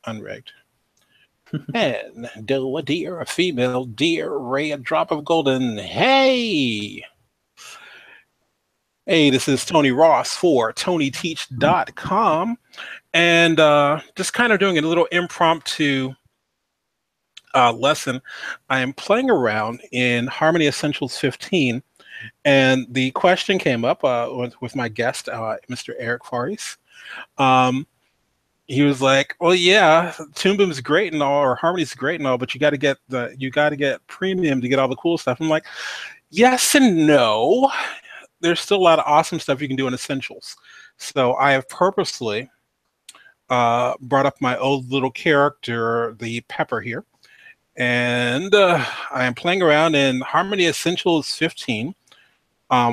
unrigged. And do a deer, a female deer, ray a drop of golden. Hey! Hey, this is Tony Ross for TonyTeach.com. And just kind of doing a little impromptu lesson. I am playing around in Harmony Essentials 15. And the question came up with my guest, Mr. Eric Faris. He was like, "Well, yeah, Toon Boom's great and all, or Harmony's great and all, but you got to get premium to get all the cool stuff." I'm like, "Yes and no. There's still a lot of awesome stuff you can do in Essentials." So I have purposely brought up my old little character, the Pepper here, and I am playing around in Harmony Essentials 15.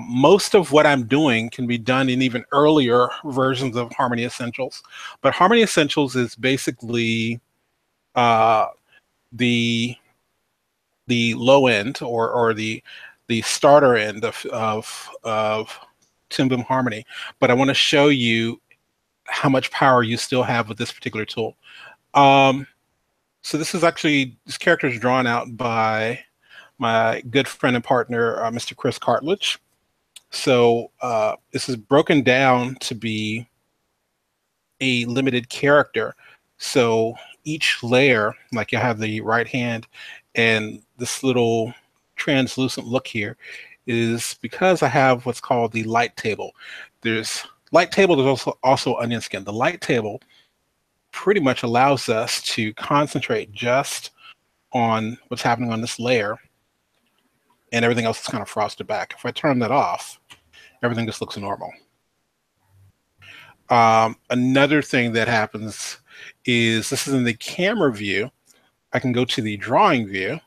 Most of what I'm doing can be done in even earlier versions of Harmony Essentials, but Harmony Essentials is basically uh, the low end or the starter end of Toon Boom Harmony. But I want to show you how much power you still have with this particular tool. So this character is drawn out by my good friend and partner, Mr. Chris Cartledge. So this is broken down to be a limited character. So each layer, like you have the right hand and this little translucent look here, is because I have what's called the light table. There's light table, there's also onion skin. The light table pretty much allows us to concentrate just on what's happening on this layer, and everything else is kind of frosted back. If I turn that off, everything just looks normal. Another thing that happens is this is in the camera view. I can go to the drawing view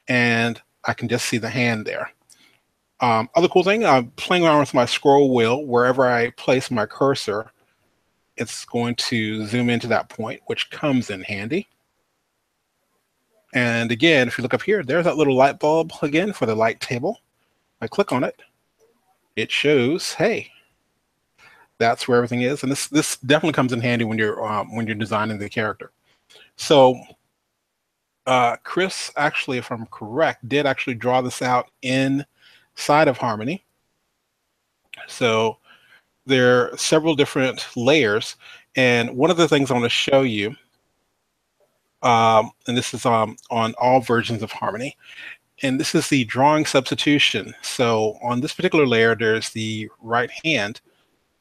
and I can just see the hand there. Other cool thing, I'm playing around with my scroll wheel. Wherever I place my cursor, it's going to zoom into that point, which comes in handy. And again, if you look up here, there's that little light bulb again for the light table. I click on it. It shows, hey, that's where everything is, and this definitely comes in handy when you're designing the character. So Chris, actually, if I'm correct, did actually draw this out inside of Harmony. So there are several different layers, and one of the things I want to show you, and this is on all versions of Harmony, and this is the drawing substitution. So on this particular layer, there's the right hand,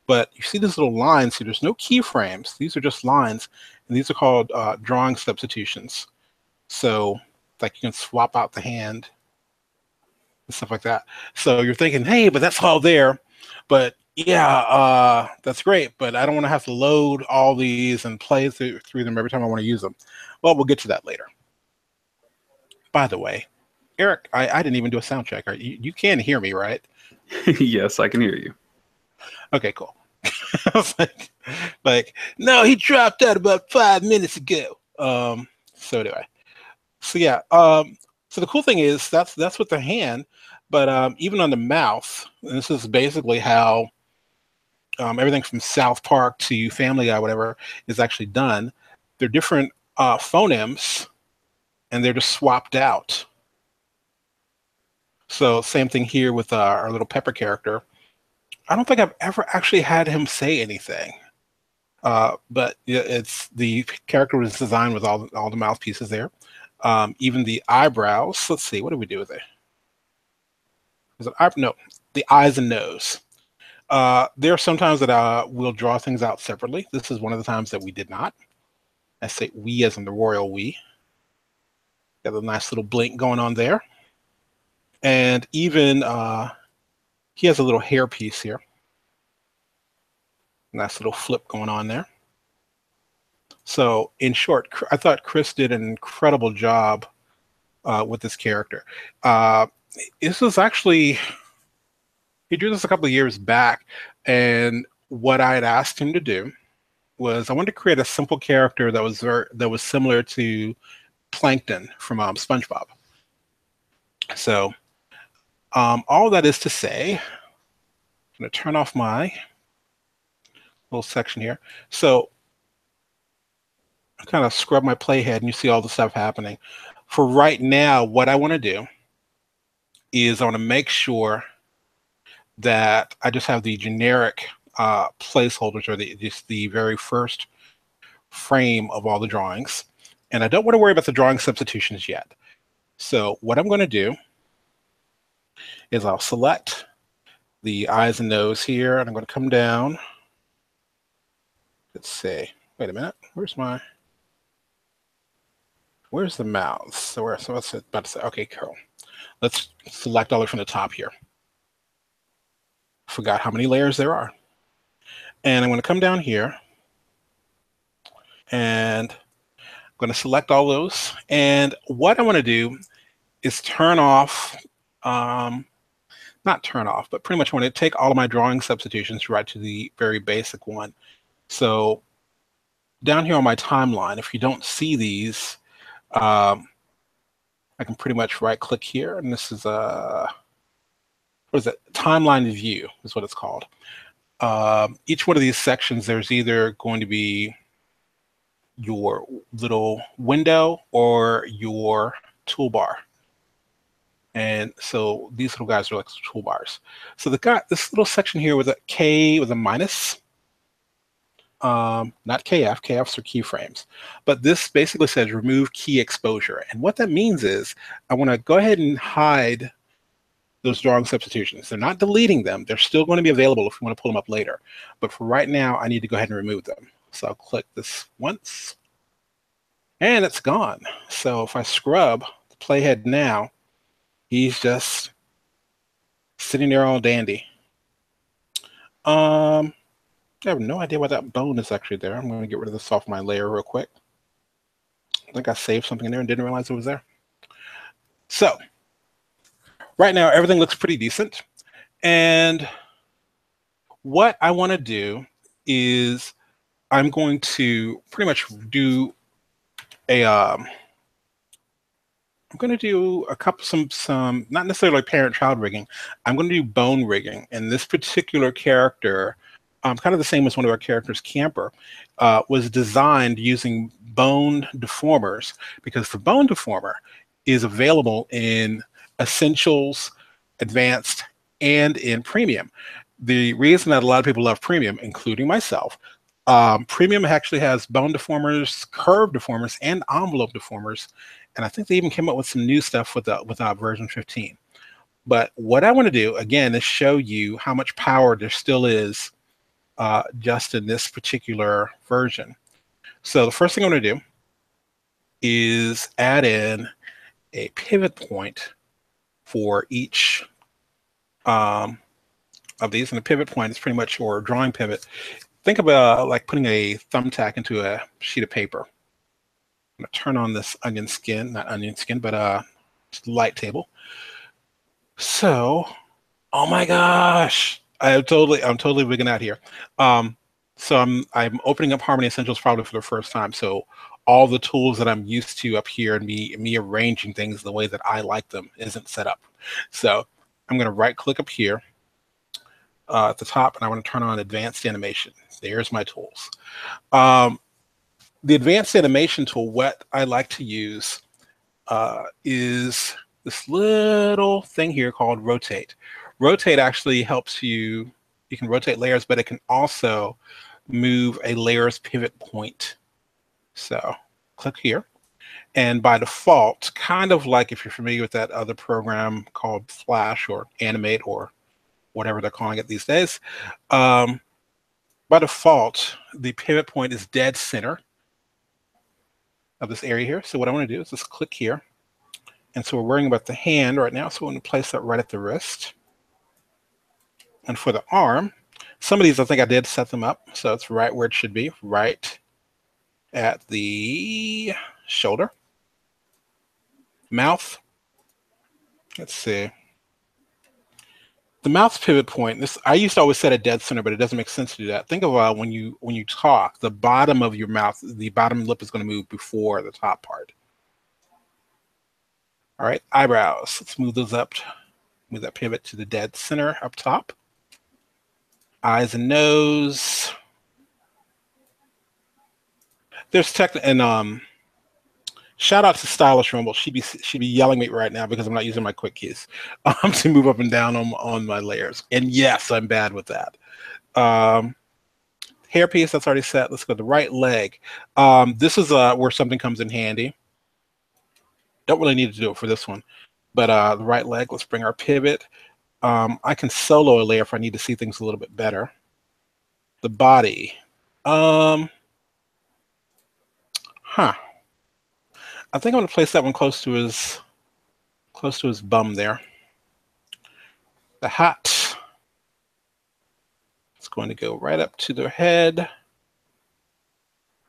but you see these little lines here. There's no keyframes. These are just lines, and these are called drawing substitutions. So like you can swap out the hand and stuff like that. So you're thinking, hey, but that's all there. But yeah, that's great, but I don't want to have to load all these and play through them every time I want to use them. Well, we'll get to that later. By the way, Eric, I didn't even do a sound check. You can hear me, right? Yes, I can hear you. Okay, cool. I was like, no, he dropped out about 5 minutes ago. So anyway, so yeah. So the cool thing is that's with the hand, but even on the mouth, and this is basically how everything from South Park to Family Guy, whatever, is actually done. They're different phonemes, and they're just swapped out. So same thing here with our little Pepper character. I don't think I've ever actually had him say anything, but it's the character was designed with all the mouthpieces there. Even the eyebrows. Let's see, what do we do with it? Is it no, the eyes and nose. There are some times that we'll draw things out separately. This is one of the times that we did not. I say we as in the royal we. Got a nice little blink going on there. And even he has a little hair piece here. Nice little flip going on there. So in short, I thought Chris did an incredible job with this character. This was actually, he drew this a couple of years back, and what I had asked him to do was I wanted to create a simple character that was similar to Plankton from SpongeBob. So all that is to say, I'm going to turn off my little section here. So kind of scrub my playhead and you see all the stuff happening. For right now, what I want to do is I want to make sure that I just have the generic placeholders or just the very first frame of all the drawings. And I don't want to worry about the drawing substitutions yet. So what I'm going to do is I'll select the eyes and nose here, and I'm going to come down. Let's see. Wait a minute. Where's the mouth? So what's it about to say? Okay, cool. Let's select all the way from the top here. Forgot how many layers there are. And I'm going to come down here and I'm going to select all those. And what I want to do is turn off, not turn off, but pretty much want to take all of my drawing substitutions right to the very basic one. So down here on my timeline, if you don't see these, I can pretty much right click here, and this is what is it? Timeline view is what it's called. Each one of these sections, there's either going to be your little window or your toolbar. And so these little guys are like toolbars. So they've got this little section here with a K with a minus, not KF, KFs are keyframes, but this basically says remove key exposure. And what that means is I want to go ahead and hide those drawing substitutions. They're not deleting them. They're still going to be available if you want to pull them up later. But for right now, I need to go ahead and remove them. So I'll click this once and it's gone. So if I scrub the playhead now, he's just sitting there all dandy. I have no idea why that bone is actually there. I'm going to get rid of this off my layer real quick. I think I saved something in there and didn't realize it was there. So right now, everything looks pretty decent. And what I want to do is I'm going to pretty much do a I'm going to do a couple, some not necessarily parent-child rigging. I'm going to do bone rigging. And this particular character, kind of the same as one of our characters, Camper, was designed using bone deformers because the bone deformer is available in Essentials, Advanced, and in Premium. The reason that a lot of people love Premium, including myself, Premium actually has bone deformers, curve deformers, and envelope deformers. And I think they even came up with some new stuff with version 15. But what I want to do, again, is show you how much power there still is just in this particular version. So the first thing I'm going to do is add in a pivot point for each of these. And the pivot point is pretty much, or drawing pivot. Think about like putting a thumbtack into a sheet of paper. I'm going to turn on this onion skin, not onion skin, but just light table. So, oh my gosh, I'm totally wigging out here. So I'm opening up Harmony Essentials probably for the first time. So all the tools that I'm used to up here and me arranging things the way that I like them isn't set up. So I'm going to right click up here at the top, and I want to turn on Advanced Animation. There's my tools. The Advanced Animation tool, what I like to use is this little thing here called Rotate. Rotate actually helps you can rotate layers, but it can also move a layer's pivot point. So click here. And by default, kind of like if you're familiar with that other program called Flash or Animate or whatever they're calling it these days, by default, the pivot point is dead center of this area here. So what I want to do is just click here. And so we're worrying about the hand right now. So we're going to place that right at the wrist. And for the arm, some of these I think I did set them up. So it's right where it should be, right at the shoulder. Mouth. Let's see. The mouth's pivot point. This I used to always set a dead center, but it doesn't make sense to do that. Think of when you talk, the bottom of your mouth, the bottom lip is going to move before the top part. All right, eyebrows. Let's move those up. Move that pivot to the dead center up top. Eyes and nose. There's tech and shout out to Stylish Rumble. She'd be yelling at me right now because I'm not using my quick keys to move up and down on my layers. And yes, I'm bad with that. Um, Hairpiece that's already set. Let's go to the right leg. This is where something comes in handy. Don't really need to do it for this one, but the right leg. Let's bring our pivot. I can solo a layer if I need to see things a little bit better. The body. Um, huh. I think I'm gonna place that one close to his bum there. The hat. It's going to go right up to the head.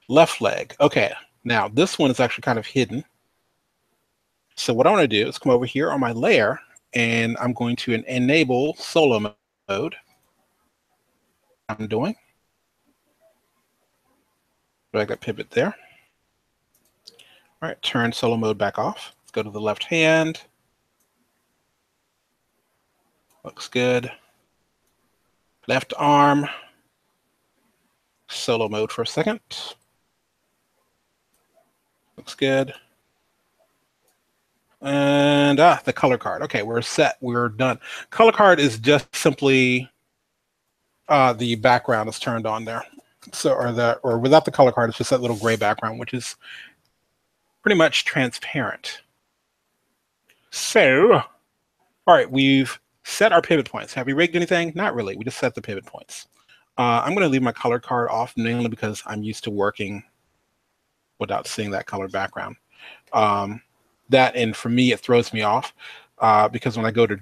Left leg. Okay. Now this one is actually kind of hidden. So what I want to do is come over here on my layer, and I'm going to enable solo mode. I'm doing. Drag that pivot there. All right, turn solo mode back off. Let's go to the left hand. Looks good. Left arm. Solo mode for a second. Looks good. And the color card. Okay, we're set. We're done. Color card is just simply the background is turned on there. So, or without the color card, it's just that little gray background, which is pretty much transparent. So, all right, we've set our pivot points. Have we rigged anything? Not really. We just set the pivot points. I'm going to leave my color card off mainly because I'm used to working without seeing that color background. And for me, it throws me off because when I go to the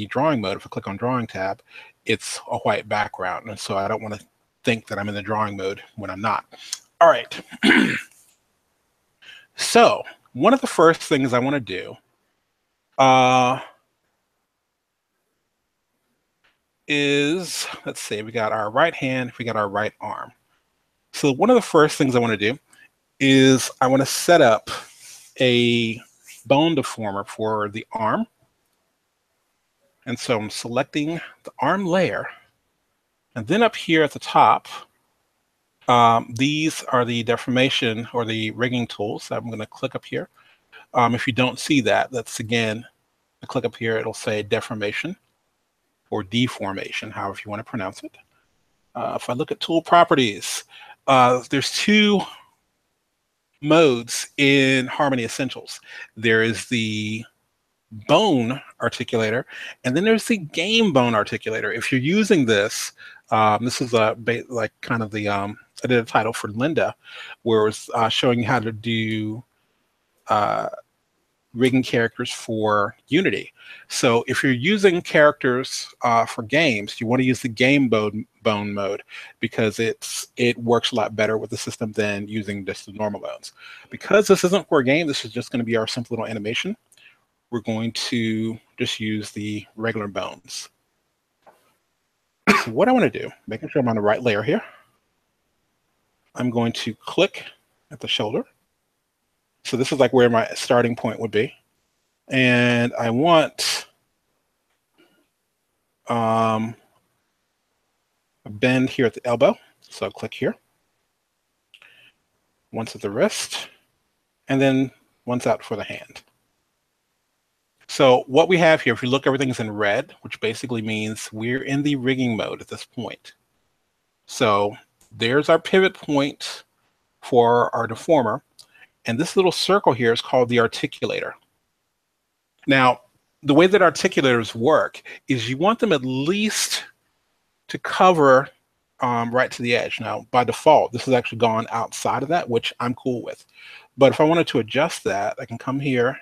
drawing mode, if I click on drawing tab, it's a white background. And so I don't want to think that I'm in the drawing mode when I'm not. All right. So one of the first things I want to do is, let's see, we got our right hand, we got our right arm. So one of the first things I want to do is I want to set up a bone deformer for the arm. And so I'm selecting the arm layer. And then up here at the top, these are the deformation or the rigging tools. I'm going to click up here. If you don't see that, that's again, I click up here, it'll say deformation or deformation, however you want to pronounce it. If I look at tool properties, there's two modes in Harmony Essentials. There is the bone articulator, and then there's the game bone articulator. If you're using this, this is like kind of the I did a title for Linda, where it was showing you how to do rigging characters for Unity. So if you're using characters for games, you want to use the game bone mode because it works a lot better with the system than using just the normal bones. Because this isn't for a game, this is just going to be our simple little animation. We're going to just use the regular bones. So what I want to do, making sure I'm on the right layer here, I'm going to click at the shoulder. So this is like where my starting point would be. And I want a bend here at the elbow. So I'll click here. Once at the wrist, and then once out for the hand. So what we have here, if you look, everything's in red, which basically means we're in the rigging mode at this point. So there's our pivot point for our deformer. And this little circle here is called the articulator. Now, the way that articulators work is you want them at least to cover right to the edge. Now, by default, this has actually gone outside of that, which I'm cool with. But if I wanted to adjust that, I can come here,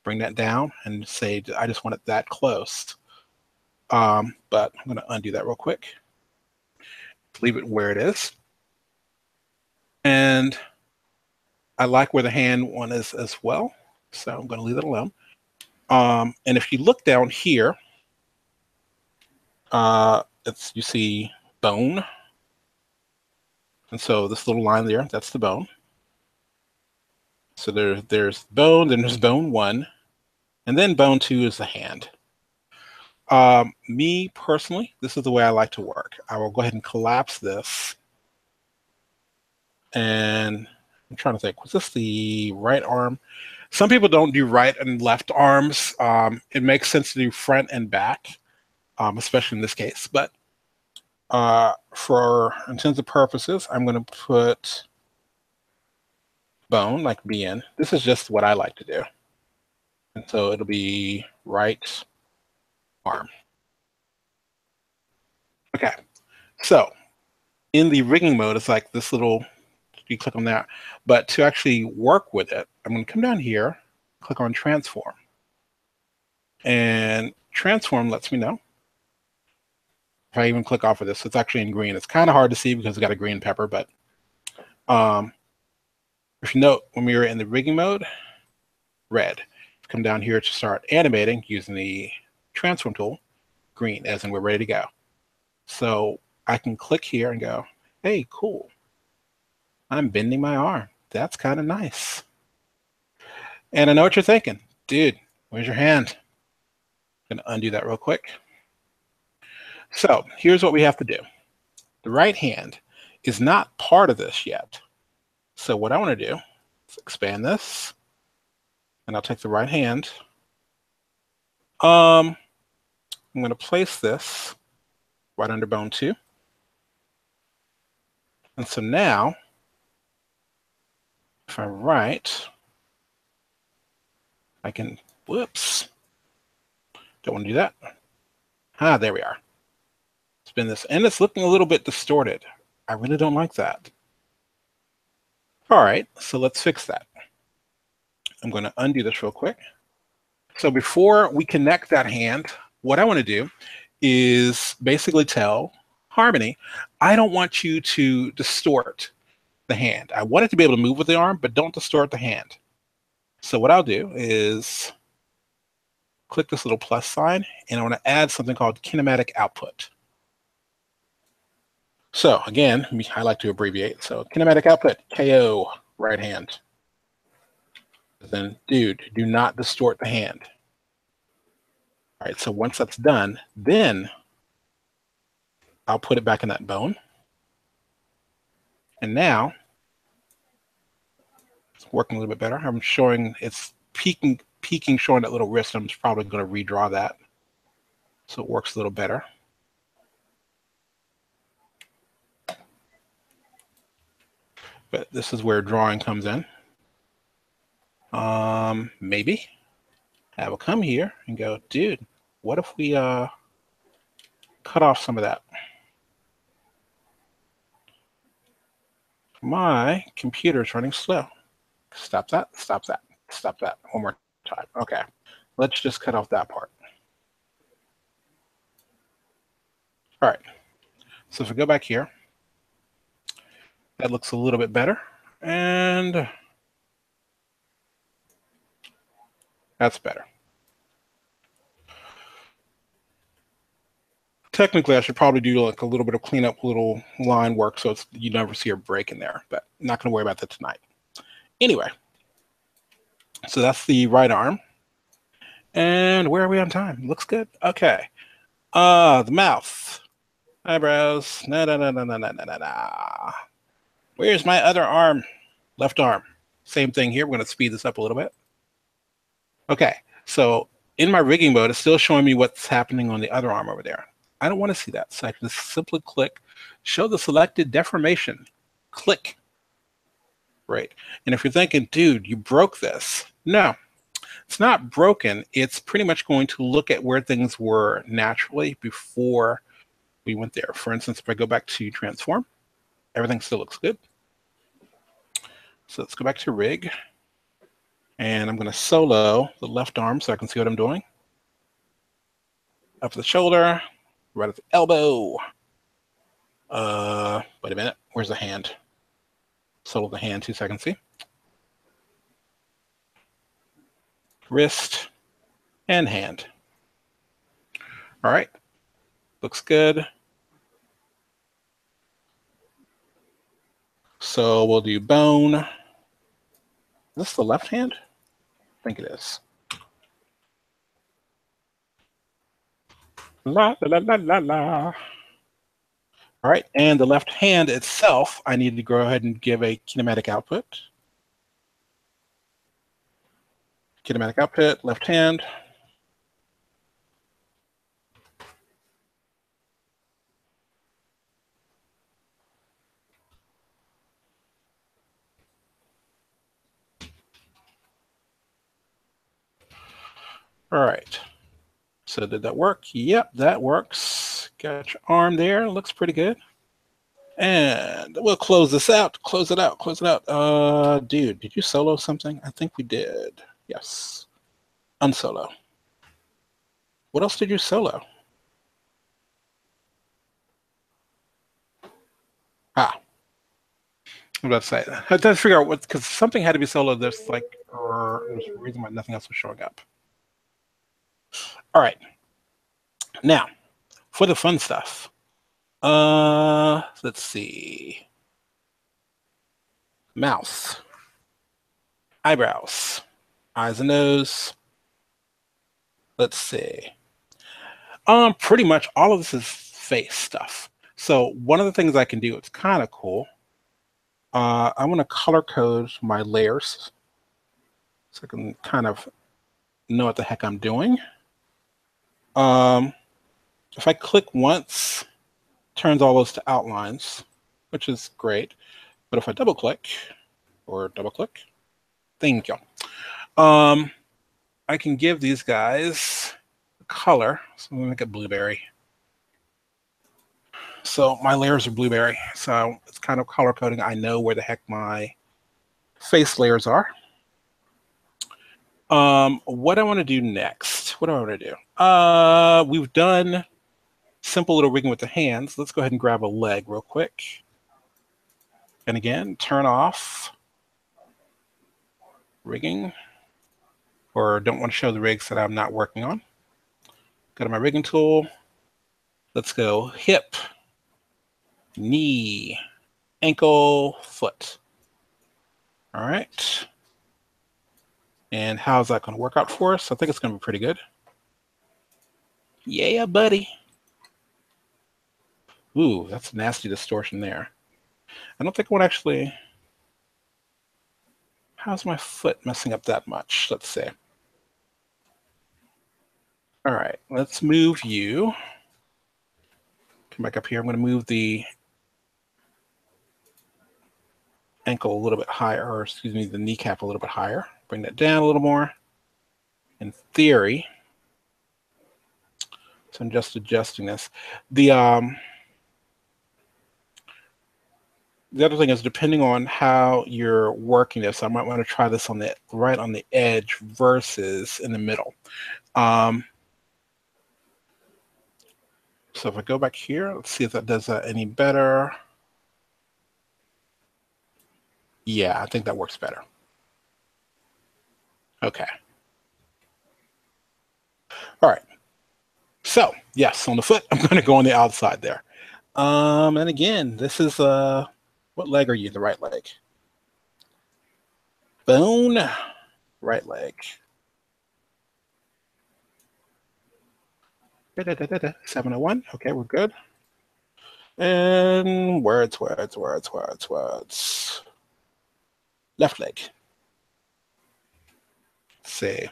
bring that down, and say I just want it that close. But I'm going to undo that real quick. Leave it where it is. And I like where the hand one is as well. So I'm going to leave it alone. And if you look down here, you see bone. And so this little line there, that's the bone. So there's bone, then there's bone 1, and then bone 2 is the hand. Me personally, this is the way I like to work. I will go ahead and collapse this And I'm trying to think, was this the right arm? Some people don't do right and left arms. It makes sense to do front and back, especially in this case. But for intents and purposes, I'm going to put bone, like BN. This is just what I like to do. And so it'll be right arm. Okay, so in the rigging mode, it's like this little, you click on that. But to actually work with it, I'm going to come down here, click on transform. And transform lets me know if I even click off of this. It's actually in green. It's kind of hard to see because it's got a green pepper, but if you note, when we were in the rigging mode, red. Come down here to start animating using the transform tool, green, as in we're ready to go. So I can click here and go, hey, cool. I'm bending my arm. That's kind of nice. And I know what you're thinking. Dude, where's your hand? I'm going to undo that real quick. So here's what we have to do. The right hand is not part of this yet. So what I want to do is expand this, and I'll take the right hand. I'm going to place this right under bone 2. And so now, if I write, I can, whoops, don't want to do that. There we are. Spin this, and it's looking a little bit distorted. I really don't like that. All right, so let's fix that. I'm going to undo this real quick. So before we connect that hand, what I want to do is basically tell Harmony, I don't want you to distort the hand. I want it to be able to move with the arm, but don't distort the hand. So what I'll do is click this little plus sign, and I want to add something called kinematic output. So again, I like to abbreviate. So kinematic output, KO, right hand. Then, dude, do not distort the hand. All right, so once that's done, then I'll put it back in that bone. And now it's working a little bit better. I'm showing it's peaking, showing that little wrist. I'm probably going to redraw that so it works a little better. But this is where drawing comes in. Maybe I will come here and go, dude, what if we cut off some of that? My computer's running slow. Stop that, stop that, stop that. One more time. Okay, let's just cut off that part. All right, so if we go back here, that looks a little bit better. And that's better. Technically, I should probably do like a little bit of cleanup, little line work, so you never see a break in there, but I'm not going to worry about that tonight. Anyway, so that's the right arm. And where are we on time? Looks good. Okay. The mouth. Eyebrows. No. Where's my other arm? Left arm. Same thing here. We're going to speed this up a little bit. Okay. So in my rigging mode, it's still showing me what's happening on the other arm over there. I don't want to see that. So I can simply click, show the selected deformation. Click. Right. And if you're thinking, dude, you broke this. No, it's not broken. It's pretty much going to look at where things were naturally before we went there. For instance, if I go back to transform, everything still looks good. So let's go back to rig. And I'm going to solo the left arm so I can see what I'm doing. Up the shoulder, right at the elbow. Wait a minute. Where's the hand? Solo the hand, 2 seconds, see? Wrist and hand. All right. Looks good. So we'll do bone. Is this the left hand? I think it is. La, la, la, la, la, la. All right, and the left hand itself, I need to go ahead and give a kinematic output. Kinematic output, left hand. All right. So did that work? Yep, that works. Got your arm there. Looks pretty good. And we'll close this out. Close it out. Close it out. Dude, did you solo something? I think we did. Yes. Unsolo. What else did you solo? Ah, I'm about to say. I had to figure out what, because something had to be solo. There's like, there's a reason why nothing else was showing up. All right. Now, for the fun stuff. Let's see. Mouth, eyebrows, eyes and nose. Let's see. Pretty much all of this is face stuff. So one of the things I can do, it's kind of cool. I'm going to color code my layers so I can kind of know what the heck I'm doing. If I click once, turns all those to outlines, which is great. But if I double click, thank you. I can give these guys a color. So I'm going to make it blueberry. So my layers are blueberry. So it's kind of color coding. I know where the heck my face layers are. What I want to do next? What do I want to do? We've done simple little rigging with the hands. Let's go ahead and grab a leg real quick. And again, turn off rigging, or don't want to show the rigs that I'm not working on. Go to my rigging tool. Let's go hip, knee, ankle, foot. All right. And how's that going to work out for us? I think it's going to be pretty good. Yeah, buddy. Ooh, that's nasty distortion there. I don't think I want to actually... How's my foot messing up that much? Let's see. All right, let's move you. Come back up here. I'm going to move the ankle a little bit higher, or excuse me, the kneecap a little bit higher. Bring that down a little more. In theory, so I'm just adjusting this. The other thing is, depending on how you're working this, I might want to try this on the right on the edge versus in the middle. So if I go back here, let's see if that does that any better. Yeah, I think that works better. Okay. All right. So yes, on the foot, I'm going to go on the outside there. And again, this is what leg are you? The right leg. Bone, right leg. 701. Okay, we're good. And words. Left leg. Let's see.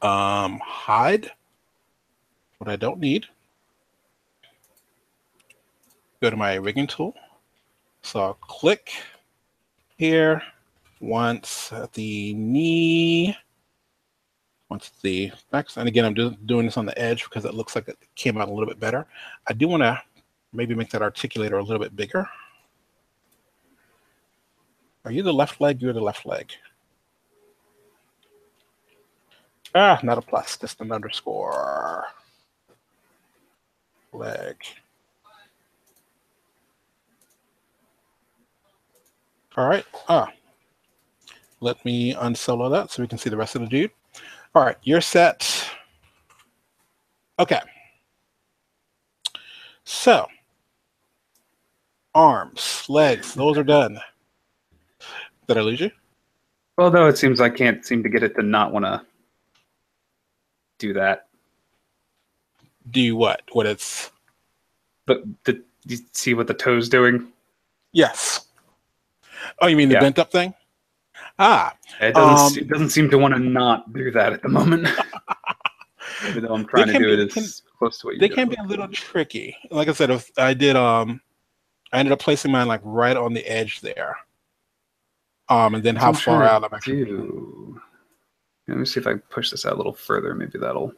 Hide what I don't need. Go to my rigging tool. So I'll click here once at the knee, once at the back. And again, I'm doing this on the edge because it looks like it came out a little bit better. I do want to maybe make that articulator a little bit bigger. Are you the left leg? You're the left leg. Ah, not a plus, just an underscore. Leg. All right. Let me unsolo that so we can see the rest of the dude. All right, you're set. Okay. So, arms, legs, those are done. Did I lose you? Although it seems I can't seem to get it to not want to do that. Do what? What it's... But the you see what the toe's doing? Yes. Oh, you mean the Yeah. bent up thing? Ah. It Um, doesn't seem to want to not do that at the moment. Even though I'm they trying to can do be it as close to what you're they can be doing. a little tricky. Like I said, if I did I ended up placing mine like right on the edge there. And then That's what how I'm trying far to out I'm actually. do. Let me see if I can push this out a little further. Maybe that'll.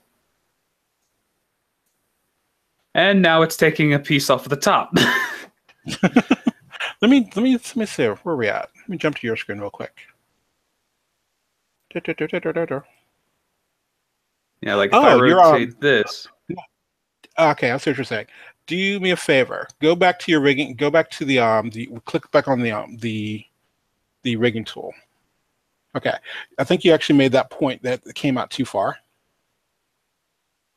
And now it's taking a piece off of the top. Let me see where we at. Let me jump to your screen real quick. Yeah, like if I Oh, you're rotate this. okay. I see what you're saying. Do me a favor. Go back to your rigging. Go back to the click back on the rigging tool. Okay. I think you actually made that point that it came out too far.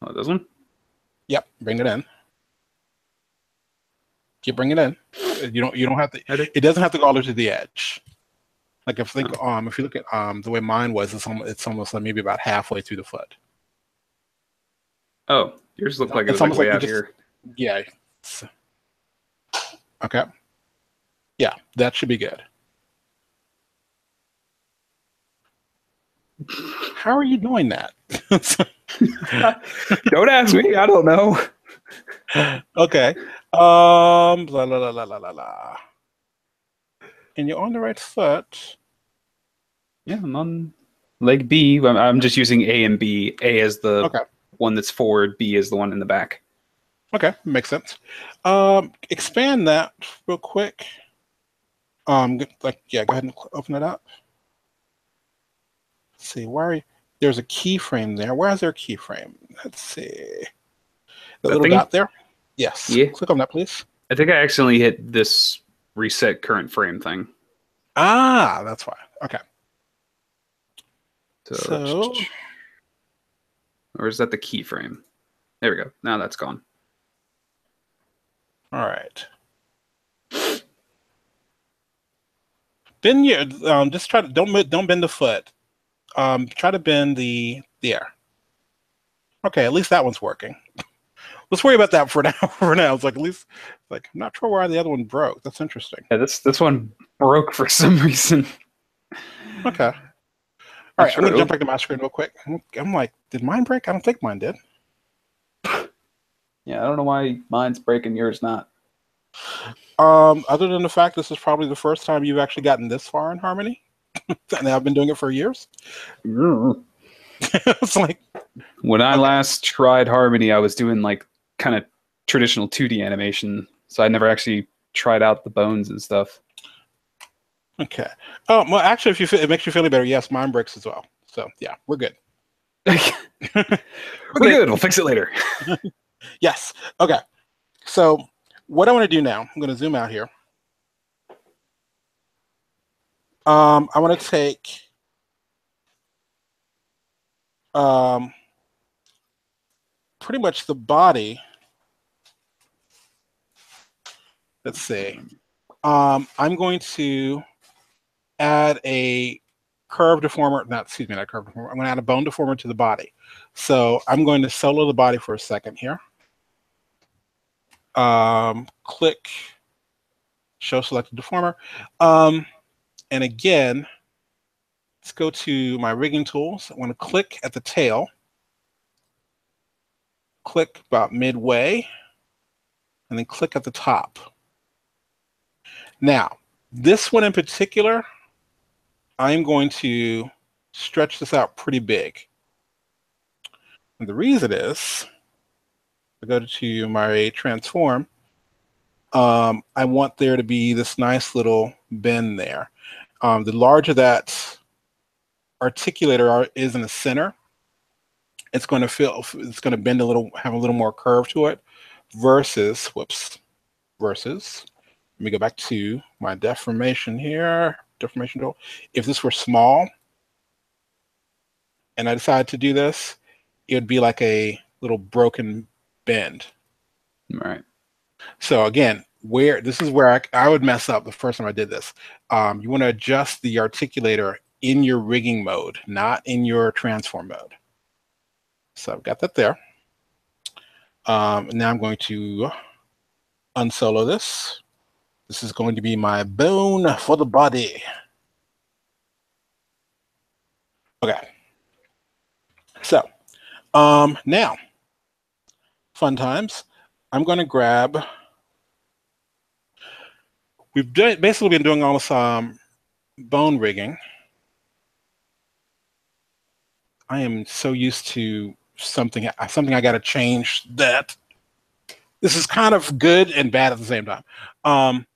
Oh, this one? Yep. Bring it in. Keep bringing it in. You don't have to. Ready? It doesn't have to go all the way to the edge. Like Oh. if you look at the way mine was, it's almost like maybe about halfway through the foot. Oh, yours looked like it It's was like almost way like you out just here. yeah. Okay. Yeah, that should be good. How are you doing that? Don't ask me. I don't know. Okay. La la la la la la la. And you're on the right foot. Yeah, I'm on leg B. I'm just using A and B. A is the Okay. one that's forward. B is the one in the back. Okay, makes sense. Expand that real quick. Yeah, go ahead and open it up. Let's see, there's a keyframe there. Why is there a keyframe? Let's see. That That little thingy? dot there? Yes. Yeah. Click on that, please. I think I accidentally hit this reset current frame thing. Ah, that's why. Okay. So, So, or is that the keyframe? There we go. Now that's gone. all right. Bend your just try to don't bend the foot. Try to bend the air. Okay, at least that one's working. Let's worry about that for now. For now, it's like at least like I'm not sure why the other one broke. That's interesting. Yeah, this one broke for some reason. Okay. All Not right, I'm sure. gonna jump back to my screen real quick. I'm like, did mine break? I don't think mine did. Yeah, I don't know why mine's breaking, yours not. Other than the fact this is probably the first time you've actually gotten this far in Harmony, and I've been doing it for years. It's like, When I okay, last tried Harmony, I was doing like kind of traditional 2D animation, so I never actually tried out the bones and stuff. okay. Oh, well, actually, if it makes you feel any better, yes, mine breaks as well. So yeah, we're good. We're We're good. good. We'll fix it later. Yes. Okay. So what I want to do now, I'm going to zoom out here. I want to take pretty much the body. Let's see. I'm going to add a curve deformer. Not excuse me, not curve deformer. I'm going to add a bone deformer to the body. So I'm going to solo the body for a second here. Click show selected deformer. And again, let's go to my rigging tools. I want to click at the tail, click about midway, and then click at the top. Now, this one in particular, I'm going to stretch this out pretty big. And the reason is, I go to my transform, I want there to be this nice little bend there. The larger that articulator is in the center, it's going to bend a little, have a little more curve to it versus, let me go back to my deformation here, deformation tool. If this were small and I decided to do this, it would be like a little broken bend. All right. So again, this is where I would mess up the first time I did this. You want to adjust the articulator in your rigging mode, not in your transform mode. So I've got that there. Now I'm going to unsolo this. This is going to be my bone for the body. Okay. So, now, fun times. I'm going to grab. Basically been doing all this bone rigging. I am so used to something I got to change that this is kind of good and bad at the same time.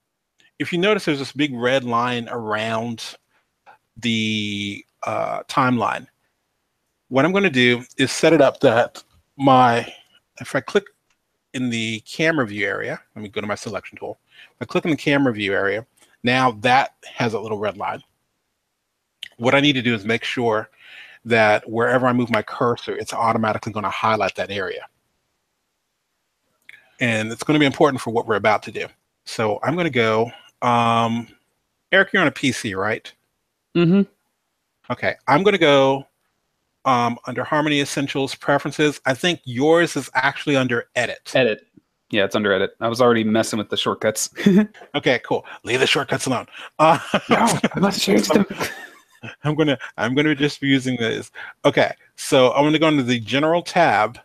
If you notice, there's this big red line around the timeline. What I'm going to do is set it up that if I click in the camera view area, let me go to my selection tool. If I click in the camera view area, now that has a little red line. What I need to do is make sure that wherever I move my cursor, it's automatically going to highlight that area. And it's going to be important for what we're about to do. So I'm going to go, Eric, you're on a PC, right? Mm-hmm. Okay, I'm going to go under Harmony Essentials Preferences. I think yours is actually under Edit. Edit. Yeah, it's under Edit. I was already messing with the shortcuts. Okay, cool. Leave the shortcuts alone. No, I must change them. I'm gonna just be using this. Okay, so I'm gonna go into the General tab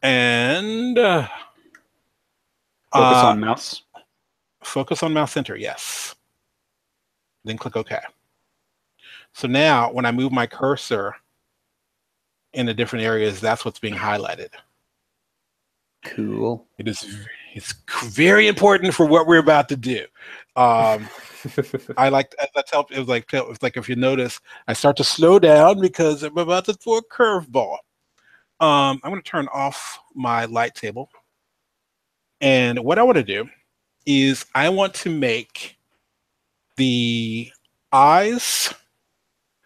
and Focus on mouse. Focus on mouse enter. Yes. Then click OK. So now, when I move my cursor in the different areas, that's what's being highlighted. Cool. It's very important for what we're about to do. I like that's help. It was like if you notice, I start to slow down because I'm about to throw a curveball. I'm going to turn off my light table, and what I want to do is I want to make the eyes.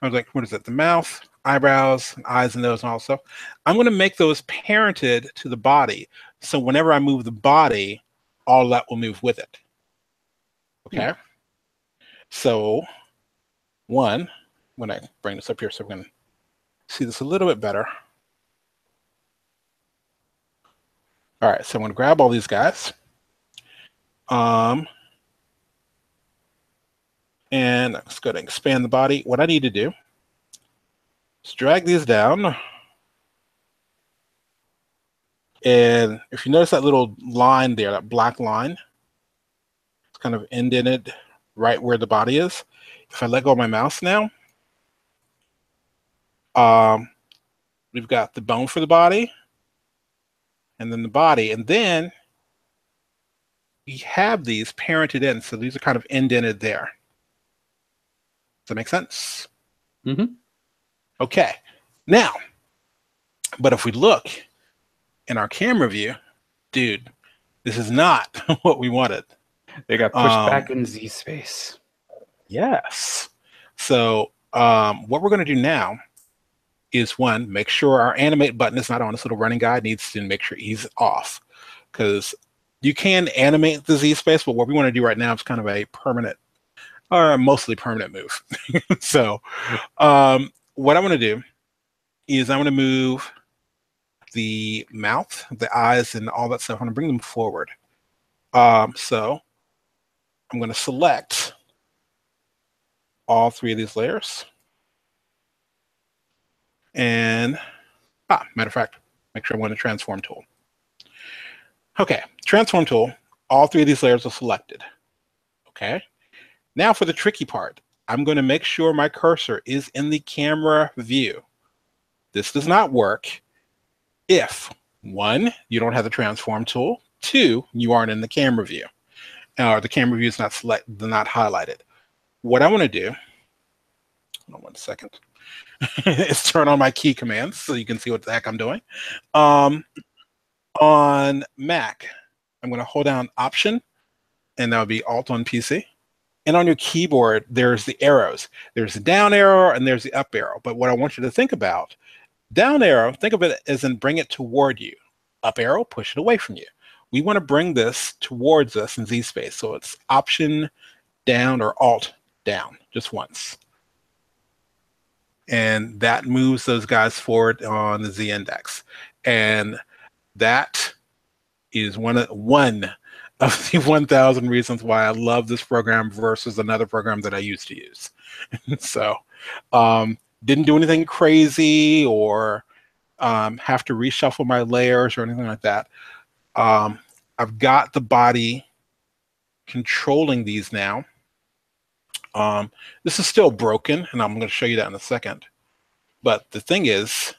I was like, what is it? The mouth, eyebrows, eyes, and nose, and all that stuff. I'm going to make those parented to the body, so whenever I move the body, all that will move with it. Okay. So, when I bring this up here, so we're going to see this a little bit better. All right, so I'm going to grab all these guys. And let's go to expand the body. What I need to do is drag these down. And if you notice that little line there, that black line, it's kind of indented right where the body is. If I let go of my mouse now, we've got the bone for the body, and then the body, and then we have these parented in, so these are kind of indented there. Does that make sense? Mm-hmm. Okay. Now, but if we look in our camera view, dude, this is not what we wanted. They got pushed back in Z space. Yes. So what we're going to do now is one, make sure our animate button is not on. This little running guide needs to make sure he's off, because you can animate the Z space, but what we want to do right now is kind of a permanent or a mostly permanent move. So what I'm going to do is I'm going to move the mouth, the eyes, and all that stuff. I'm going to bring them forward. So I'm going to select all three of these layers. And, matter of fact, make sure I want a transform tool. Okay, transform tool, all three of these layers are selected. Okay, now for the tricky part, I'm going to make sure my cursor is in the camera view. This does not work if, one, you don't have the transform tool, two, you aren't in the camera view, or the camera view is not highlighted. What I want to do, hold on one second, is turn on my key commands so you can see what the heck I'm doing. On Mac, I'm going to hold down Option, and that would be Alt on PC. And on your keyboard, there's the arrows. There's the down arrow and there's the up arrow. But what I want you to think about, down arrow, think of it as in bring it toward you. Up arrow, push it away from you. We want to bring this towards us in Z space. So it's Option down or Alt down, just once. And that moves those guys forward on the Z index. And that is one of the 1,000 reasons why I love this program versus another program that I used to use. So, um, didn't do anything crazy or have to reshuffle my layers or anything like that. Um, I've got the body controlling these now. Um, this is still broken, and I'm going to show you that in a second. But the thing is,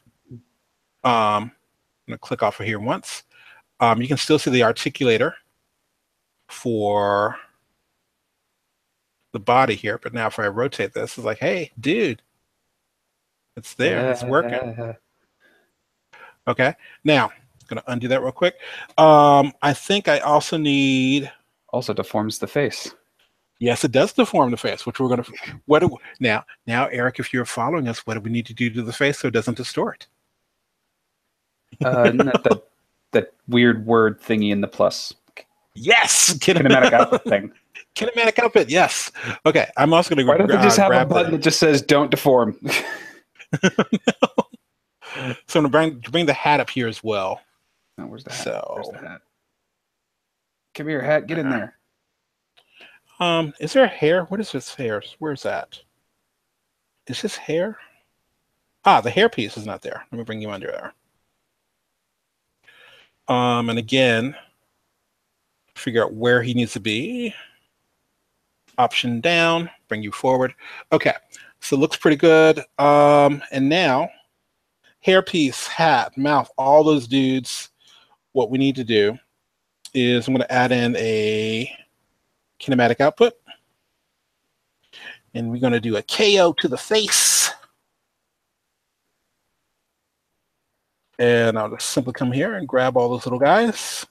I'm going to click off of here once. You can still see the articulator for the body here, but now if I rotate this, it's like, hey, dude, it's there, it's working. Okay, now I'm gonna undo that real quick. I think I also need. Also deforms the face. Yes, it does deform the face, which we're gonna. What do now, Eric? If you're following us, what do we need to do to the face so it doesn't distort? Not that weird word thingy in the plus. Yes, Kinematic output thing. kinematic output. Yes. Okay, I'm also gonna Why don't they just have a grab button that just says "Don't deform"? So I'm gonna bring the hat up here as well. Oh, where's the hat? So, Where's the hat? Come here, hat. Get in there. Is there hair? What is this hair? Where's that? Is this hair? Ah, the hair piece is not there. Let me bring you under there. And again, figure out where he needs to be. Option down, bring you forward. Okay, so it looks pretty good. And now, hairpiece, hat, mouth, all those dudes. What we need to do is I'm going to add in a kinematic output. And we're going to do a KO to the face. And I'll just simply come here and grab all those little guys,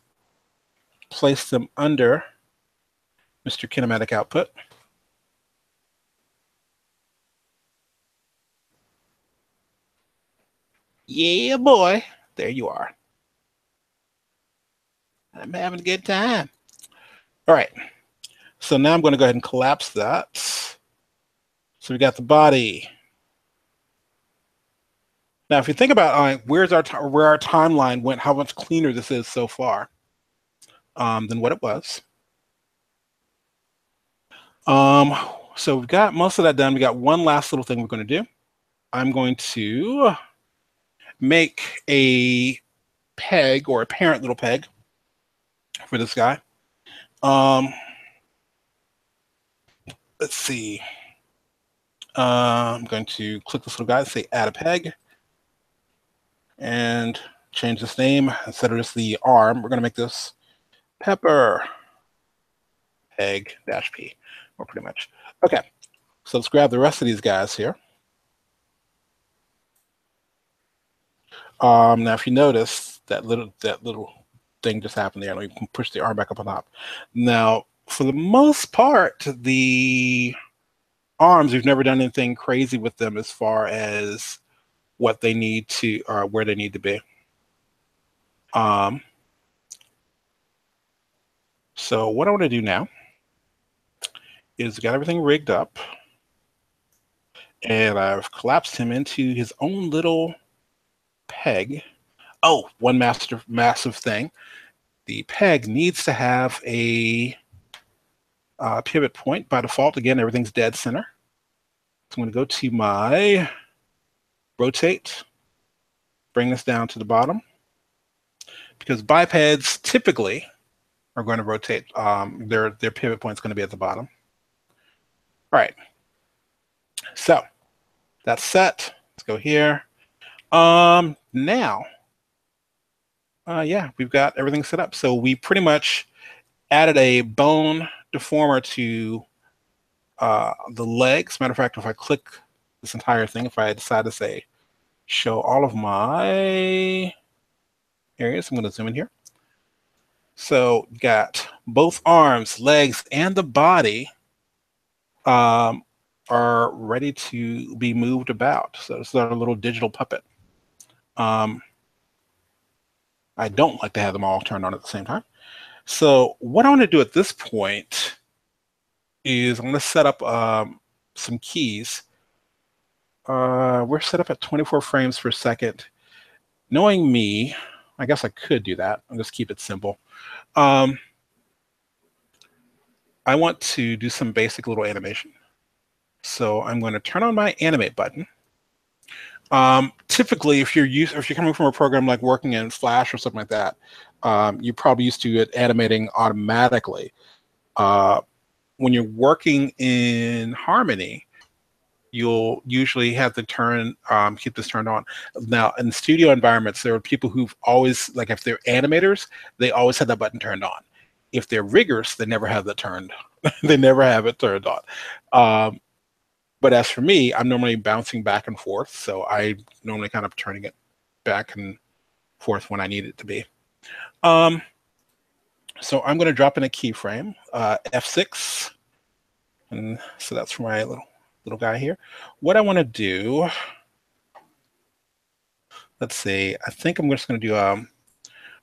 place them under Mr. Kinematic Output. Yeah, boy. There you are. I'm having a good time. All right. So now I'm going to go ahead and collapse that. So we got the body. Now, if you think about where our timeline went, how much cleaner this is so far than what it was. So we've got most of that done. We got one last little thing we're going to do. I'm going to make a peg or a parent little peg for this guy. Let's see. I'm going to click this little guy, say add a peg, and change this name. Instead of just the arm, we're going to make this pepper peg dash P, or pretty much. Okay, so let's grab the rest of these guys here. Now, if you notice that little thing just happened there, and we can push the arm back up on top. Now, for the most part, the arms, we've never done anything crazy with them as far as what they need to or where they need to be. So what I want to do now is got everything rigged up, and I've collapsed him into his own little peg. Oh, one massive thing. The peg needs to have a pivot point by default. Again, everything's dead center. So I'm going to go to my rotate, bring this down to the bottom, because bipeds typically are going to rotate. Their pivot point is going to be at the bottom. All right. So that's set. Let's go here. Now, yeah, we've got everything set up. So we pretty much added a bone deformer to the legs. Matter of fact, if I click this entire thing, if I decide to say show all of my areas, I'm going to zoom in here. So got both arms, legs, and the body are ready to be moved about. So this is our little digital puppet. I don't like to have them all turned on at the same time. So what I want to do at this point is I'm going to set up some keys. We're set up at 24 frames per second. Knowing me, I guess I could do that. I'll just keep it simple. I want to do some basic little animation. So I'm going to turn on my animate button. Typically, if you're coming from a program like working in Flash or something like that, you're probably used to it animating automatically. When you're working in Harmony, you'll usually have to keep this turned on. Now, in studio environments, there are people who've always, like if they're animators, they always have that button turned on. If they're riggers, they never have that turned. They never have it turned on. But as for me, I'm normally bouncing back and forth, so I normally kind of turning it back and forth when I need it to be. So I'm going to drop in a keyframe, F6, and so that's for my little guy here. What I want to do, let's see, I think I'm just going to do, I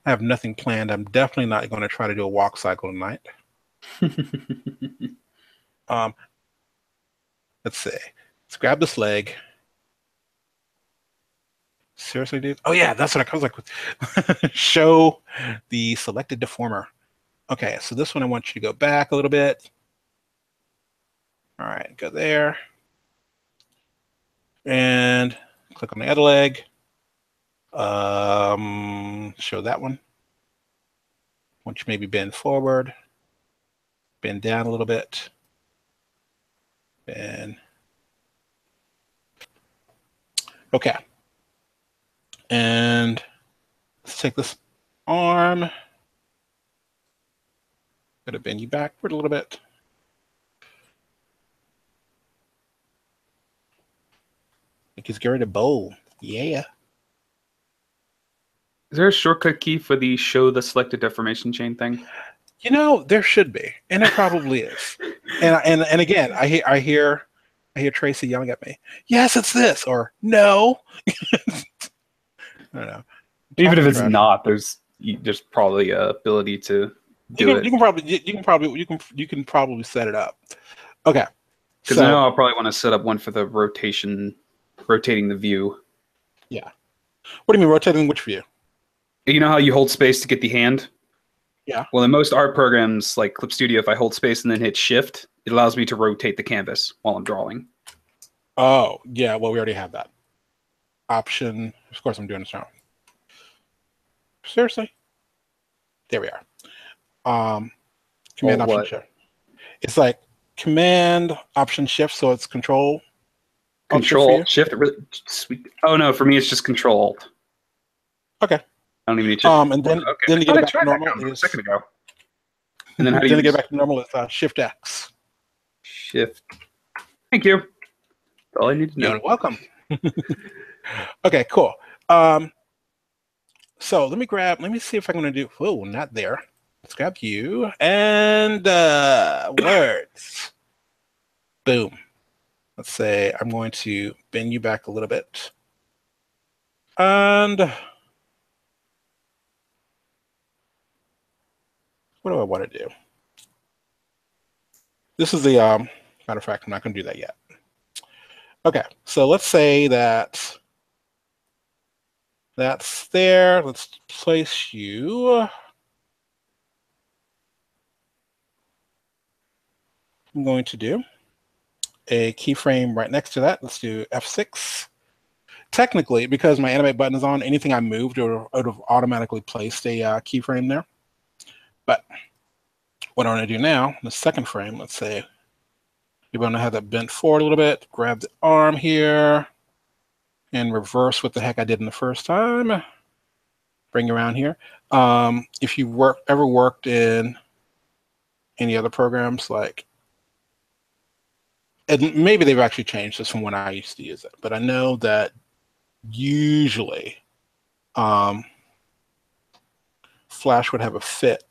have nothing planned. I'm definitely not going to try to do a walk cycle tonight. Let's see, let's grab this leg. Seriously, dude? Oh yeah, that's what I was like. Show the selected deformer. Okay, so this one I want you to go back a little bit. All right, go there. And click on the other leg. Show that one. Want you maybe bend forward, bend down a little bit. Bend. Okay. And let's take this arm. Gonna bend you backward a little bit. Make his Gary to bowl. Yeah. Is there a shortcut key for the show the selected deformation chain thing? You know, there should be, and it probably is. And again, I hear Tracy yelling at me. Yes, it's this, or no. I don't know. Even if Talking it's trash. not, there's probably a ability to do it. You can probably set it up. Okay. Because I know I'll probably want to set up one for the rotating the view. Yeah. What do you mean rotating which view? You know how you hold space to get the hand? Yeah. Well, in most art programs like Clip Studio, if I hold space and then hit Shift, it allows me to rotate the canvas while I'm drawing. Oh, yeah. Well, we already have that option. Of course, I'm doing this wrong. Seriously? There we are. Command Option Shift. It's like Command Option Shift, so it's Control. Control Shift. Really sweet. Oh no, for me it's just Control Alt. Okay. I don't even need to. And then then to get it back to normal a second ago. And then how do you get back to normal? It's Shift X. Shift. Thank you. That's all I need to know. You're welcome. Okay, cool. So let me see if I'm going to do. Oh, not there. Let's grab you and words. Boom. Let's say I'm going to bend you back a little bit. And what do I want to do? This is the matter of fact, I'm not going to do that yet. Okay, so let's say that that's there. Let's place you. I'm going to do a keyframe right next to that. Let's do F6. Technically, because my animate button is on, anything I moved would have automatically placed a keyframe there. But what I want to do now, the second frame, let's say, you're going to have that bent forward a little bit, grab the arm here, and reverse what the heck I did in the first time. Bring around here. If you ever worked in any other programs, like, and maybe they've actually changed this from when I used to use it, but I know that usually Flash would have a fit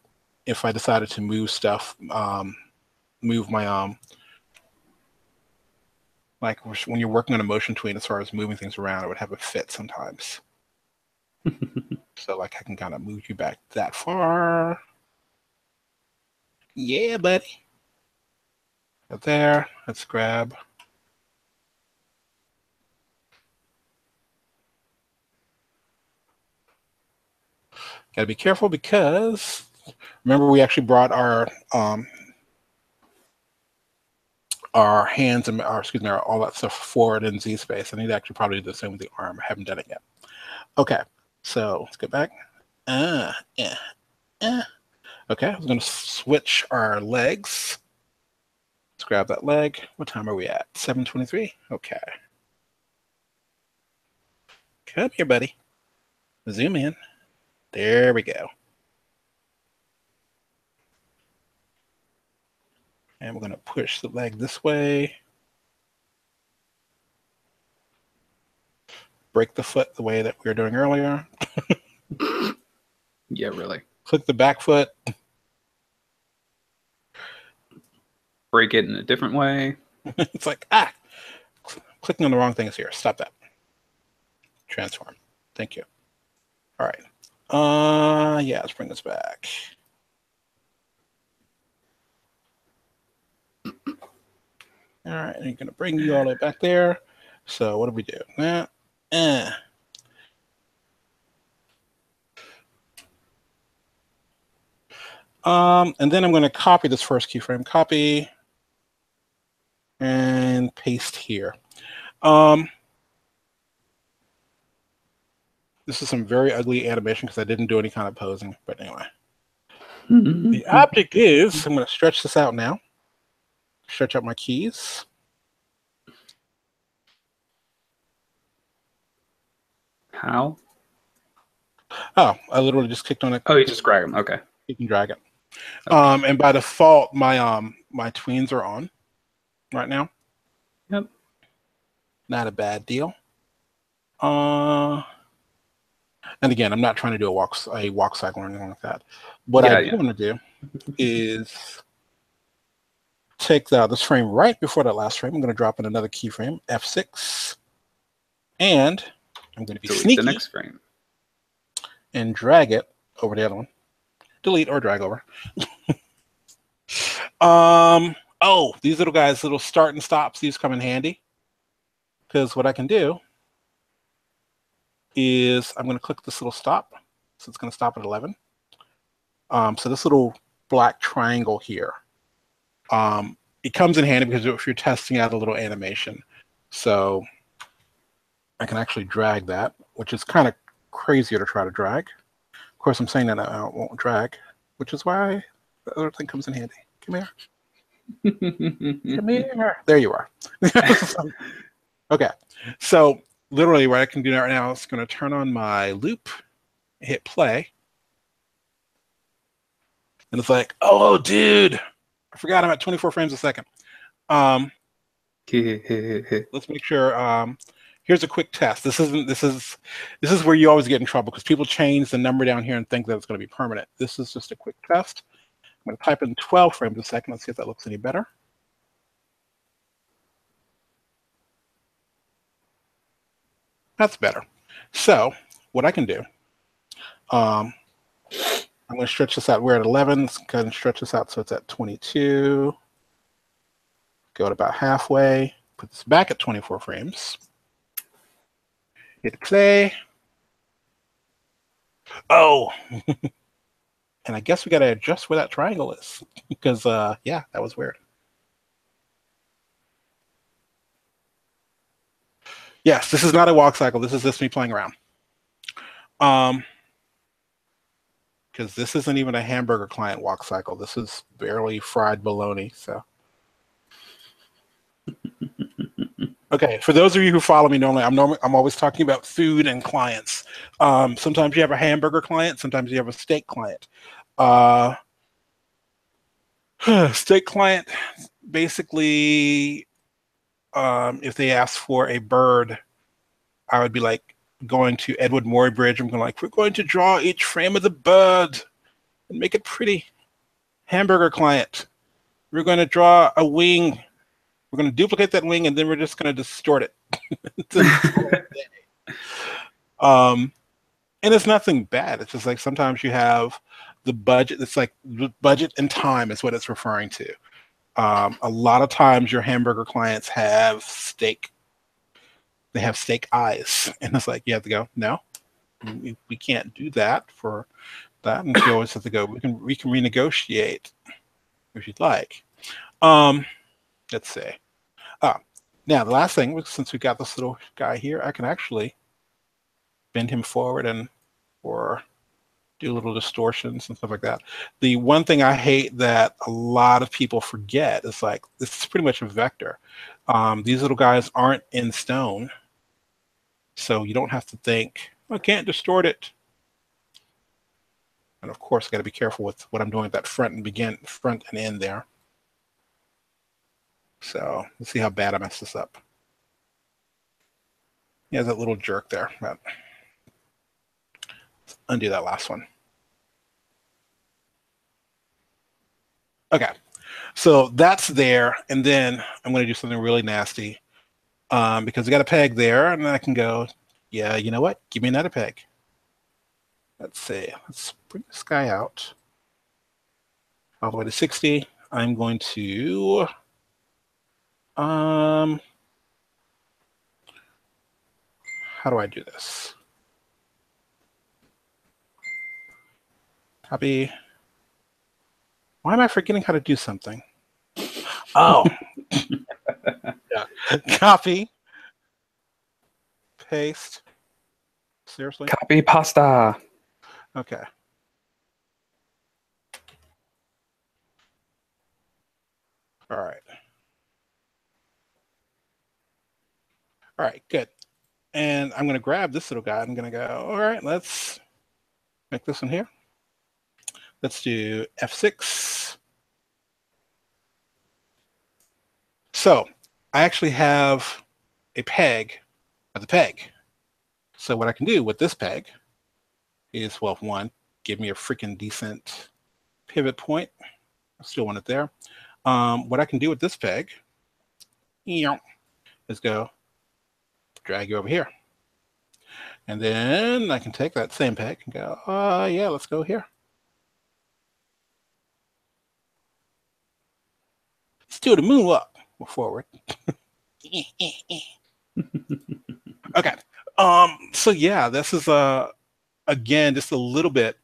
if I decided to move stuff, move my like when you're working on a motion tween, as far as moving things around, it would have a fit sometimes. So like I can kind of move you back that far. Yeah, buddy. Right there. Let's grab. Got to be careful because remember we actually brought our our hands and all that stuff forward in Z space. I need to actually probably do the same with the arm. I haven't done it yet. Okay, so let's get back. Yeah. Okay, I'm going to switch our legs. Let's grab that leg. What time are we at? 7:23? Okay. Come here, buddy. Zoom in. There we go. And we're going to push the leg this way. Break the foot the way that we were doing earlier. Yeah, really. Click the back foot. Break it in a different way. It's like, clicking on the wrong things here. Stop that. Transform. Thank you. All right. Yeah, let's bring this back. All right, and you're going to bring you all the way back there. So what do we do? And then I'm going to copy this first keyframe. Copy. And paste here. This is some very ugly animation because I didn't do any kind of posing. But anyway. The object is, I'm going to stretch this out now. Stretch out my keys. How? Oh, I literally just clicked on it. Oh, you just drag them. Okay. You can drag it. Okay. And by default, my my tweens are on right now. Yep. Not a bad deal. And again, I'm not trying to do a walk cycle or anything like that. What I do want to do is take this frame right before that last frame. I'm going to drop in another keyframe, F6, and I'm going to be sneaky. The next frame. And drag it over the other one. Delete or drag over. Oh, these little guys, little start and stops, these come in handy. Because what I can do is I'm going to click this little stop. So it's going to stop at 11. So this little black triangle here, it comes in handy because if you're testing out a little animation. So I can actually drag that, which is kind of crazier to try to drag. Of course, I'm saying that I won't drag, which is why the other thing comes in handy. Come here. Come here. There you are. Okay. So literally what I can do right now is going to turn on my loop, hit play. And it's like, oh, dude, I forgot I'm at 24 frames a second. Let's make sure. Here's a quick test. This is where you always get in trouble because people change the number down here and think that it's going to be permanent. This is just a quick test. I'm going to type in 12 frames a second. Let's see if that looks any better. That's better. So what I can do, I'm going to stretch this out. We're at 11. Let's go ahead and stretch this out so it's at 22. Go to about halfway. Put this back at 24 frames. Hit play. Oh, and I guess we got to adjust where that triangle is because, yeah, that was weird. Yes, this is not a walk cycle. This is just me playing around. Because this isn't even a hamburger client walk cycle. This is barely fried bologna. So, okay, for those of you who follow me normally, I'm always talking about food and clients. Sometimes you have a hamburger client. Sometimes you have a steak client. Steak client, basically, if they ask for a bird, I would be like going to Edward Muybridge. I'm going like, we're going to draw each frame of the bird and make it pretty. Hamburger client, we're going to draw a wing. We're going to duplicate that wing and then we're just going to distort it. And it's nothing bad. It's just like sometimes you have the budget. It's like budget and time is what it's referring to. A lot of times your hamburger clients have steak. They have steak eyes. And it's like, you have to go, no, we can't do that for that. And you always have to go, we can renegotiate if you'd like. Let's see. Ah, now the last thing, since we got this little guy here, I can actually bend him forward and or do little distortions and stuff like that. The one thing I hate that a lot of people forget is like this is pretty much a vector. These little guys aren't in stone, so you don't have to think, I can't distort it. And of course, I got to be careful with what I'm doing at that front and end there. So let's see how bad I mess this up. Yeah, that little jerk there. But undo that last one. Okay, so that's there, and then I'm going to do something really nasty because I got a peg there, and I can go, yeah, you know what? Give me another peg. Let's see. Let's bring this guy out all the way to 60. I'm going to how do I do this? Copy. Why am I forgetting how to do something? Oh, yeah. Copy, paste. Seriously? Copy pasta. Okay. All right. All right, good. And I'm going to grab this little guy. I'm going to go, all right, let's make this one here. Let's do F6. So I actually have a peg of the peg. So what I can do with this peg is, well, one, give me a freaking decent pivot point. I still want it there. What I can do with this peg is go drag you over here. And then I can take that same peg and go, yeah, let's go here. Let's do the moonwalk forward. Okay. So yeah, this is again just a little bit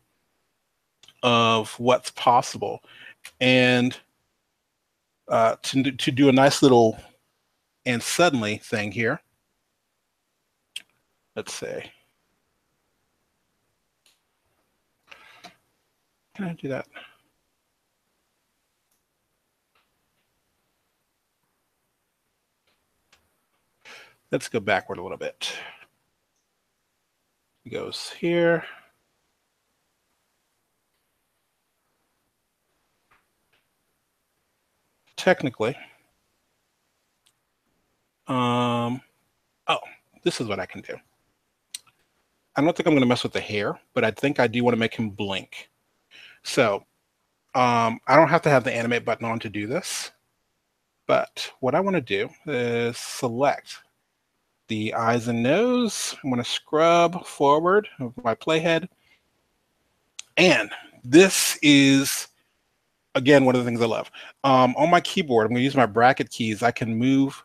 of what's possible. And to do a nice little and suddenly thing here. Let's say, can I do that? Let's go backward a little bit. It goes here. Technically, oh, this is what I can do. I don't think I'm going to mess with the hair, but I think I do want to make him blink. So I don't have to have the animate button on to do this, but what I want to do is select the eyes and nose. I'm going to scrub forward of my playhead. And this is, again, one of the things I love. On my keyboard, I'm going to use my bracket keys. I can move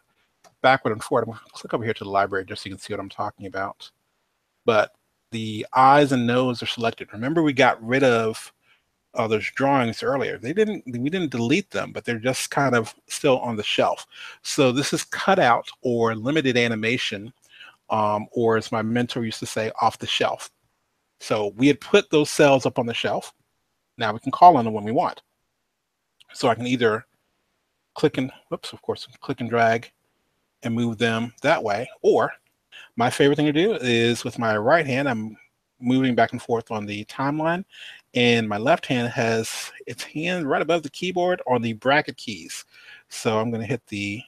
backward and forward. I'm going to click over here to the library just so you can see what I'm talking about. But the eyes and nose are selected. Remember, we got rid of those drawings earlier. We didn't delete them, but they're just kind of still on the shelf. So this is cut out or limited animation, or as my mentor used to say, off the shelf. So we had put those cells up on the shelf. Now we can call on them when we want. So I can either click and, whoops, of course, click and drag and move them that way. Or my favorite thing to do is with my right hand, I'm moving back and forth on the timeline, and my left hand has its hand right above the keyboard on the bracket keys. So I'm going to hit the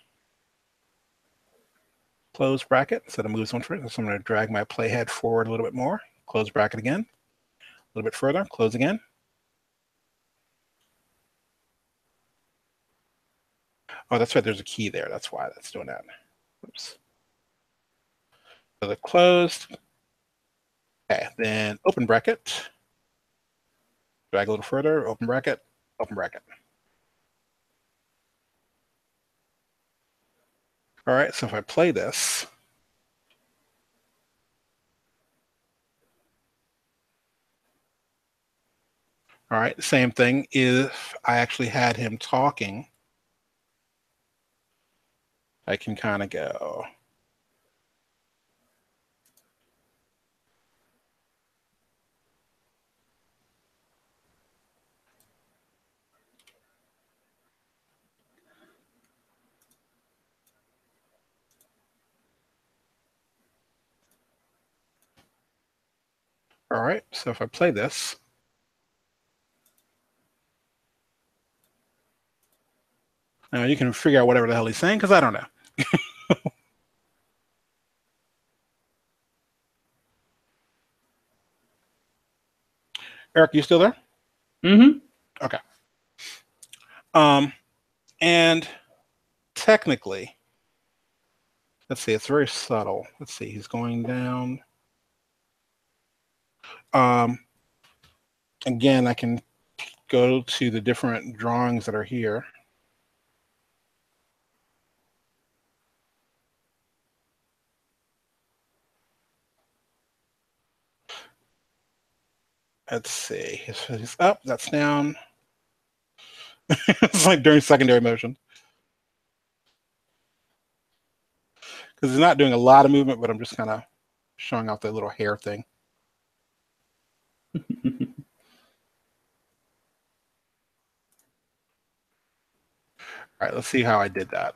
close bracket so that it moves on for it. So I'm going to drag my playhead forward a little bit more, close bracket again, a little bit further, close again. Oh, that's right, there's a key there. That's why that's doing that. Oops. So the closed. Okay, then open bracket. Drag a little further, open bracket, open bracket. All right, so if I play this, all right, same thing if I actually had him talking. I can kind of go. All right, so if I play this, now you can figure out whatever the hell he's saying because I don't know. Eric, you still there? Mm-hmm. Okay. And technically, let's see, it's very subtle. Let's see, he's going down. Um, again, I can go to the different drawings that are here. Let's see, he's up, that's down. It's like during secondary motion. Because he's not doing a lot of movement, but I'm just kind of showing off the little hair thing. All right, let's see how I did that.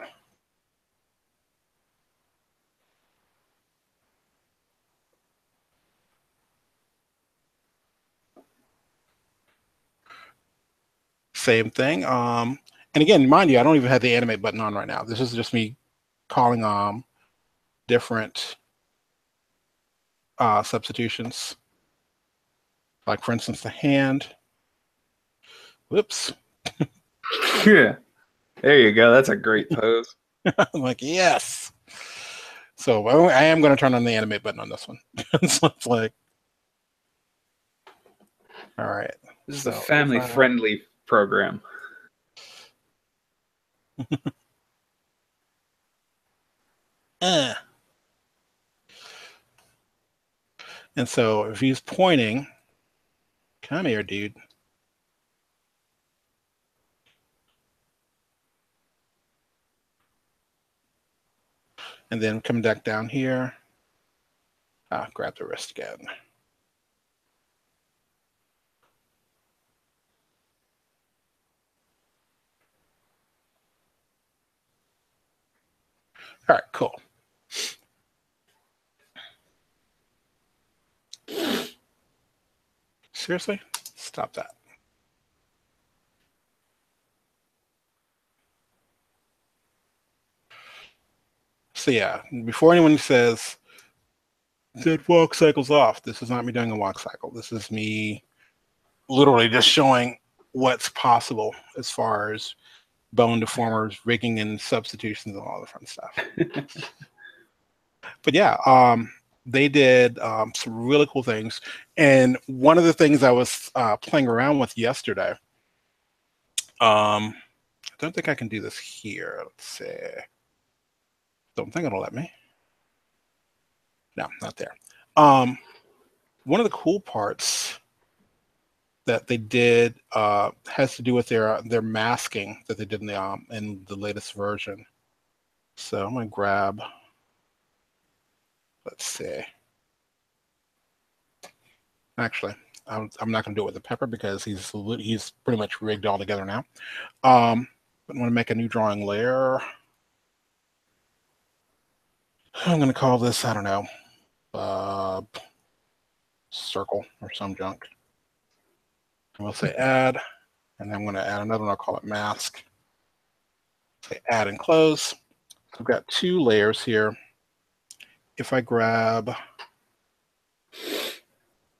Same thing. And again, mind you, I don't even have the animate button on right now. This is just me calling different substitutions. Like for instance, the hand. Whoops. Yeah. There you go. That's a great pose. I'm like, yes. So I am going to turn on the animate button on this one. So it's like, all right. This is So a family-friendly program. And so if he's pointing, come here, dude. And then come back down here. Grab the wrist again. All right, cool. Seriously? Stop that. So yeah, before anyone says that walk cycle's off, this is not me doing a walk cycle. This is me literally just showing what's possible as far as bone deformers, rigging, and substitutions, and all the fun stuff. But yeah, they did some really cool things. And one of the things I was playing around with yesterday, I don't think I can do this here. Let's see. Don't think it'll let me. No, not there. One of the cool parts that they did has to do with their masking that they did in the latest version. So I'm gonna grab. Let's see. Actually, I'm not gonna do it with the pepper because he's pretty much rigged all together now. But I'm gonna make a new drawing layer. I'm gonna call this, I don't know, circle or some junk. And we'll say add, and I'm gonna add another one. I'll call it mask. Say add and close. I've got two layers here. If I grab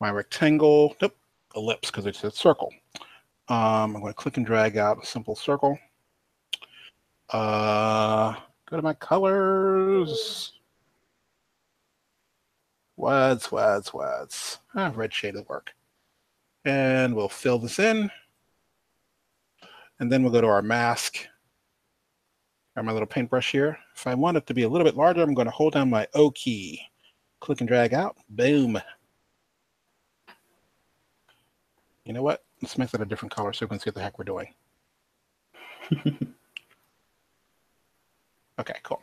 my rectangle, nope, ellipse because it's a circle. I'm going to click and drag out a simple circle. Go to my colors. Wads. Red shade will work. And we'll fill this in. And then we'll go to our mask. Got my little paintbrush here. If I want it to be a little bit larger, I'm going to hold down my O key. Click and drag out. Boom. You know what? Let's make that a different color so we can see what the heck we're doing. Okay, cool.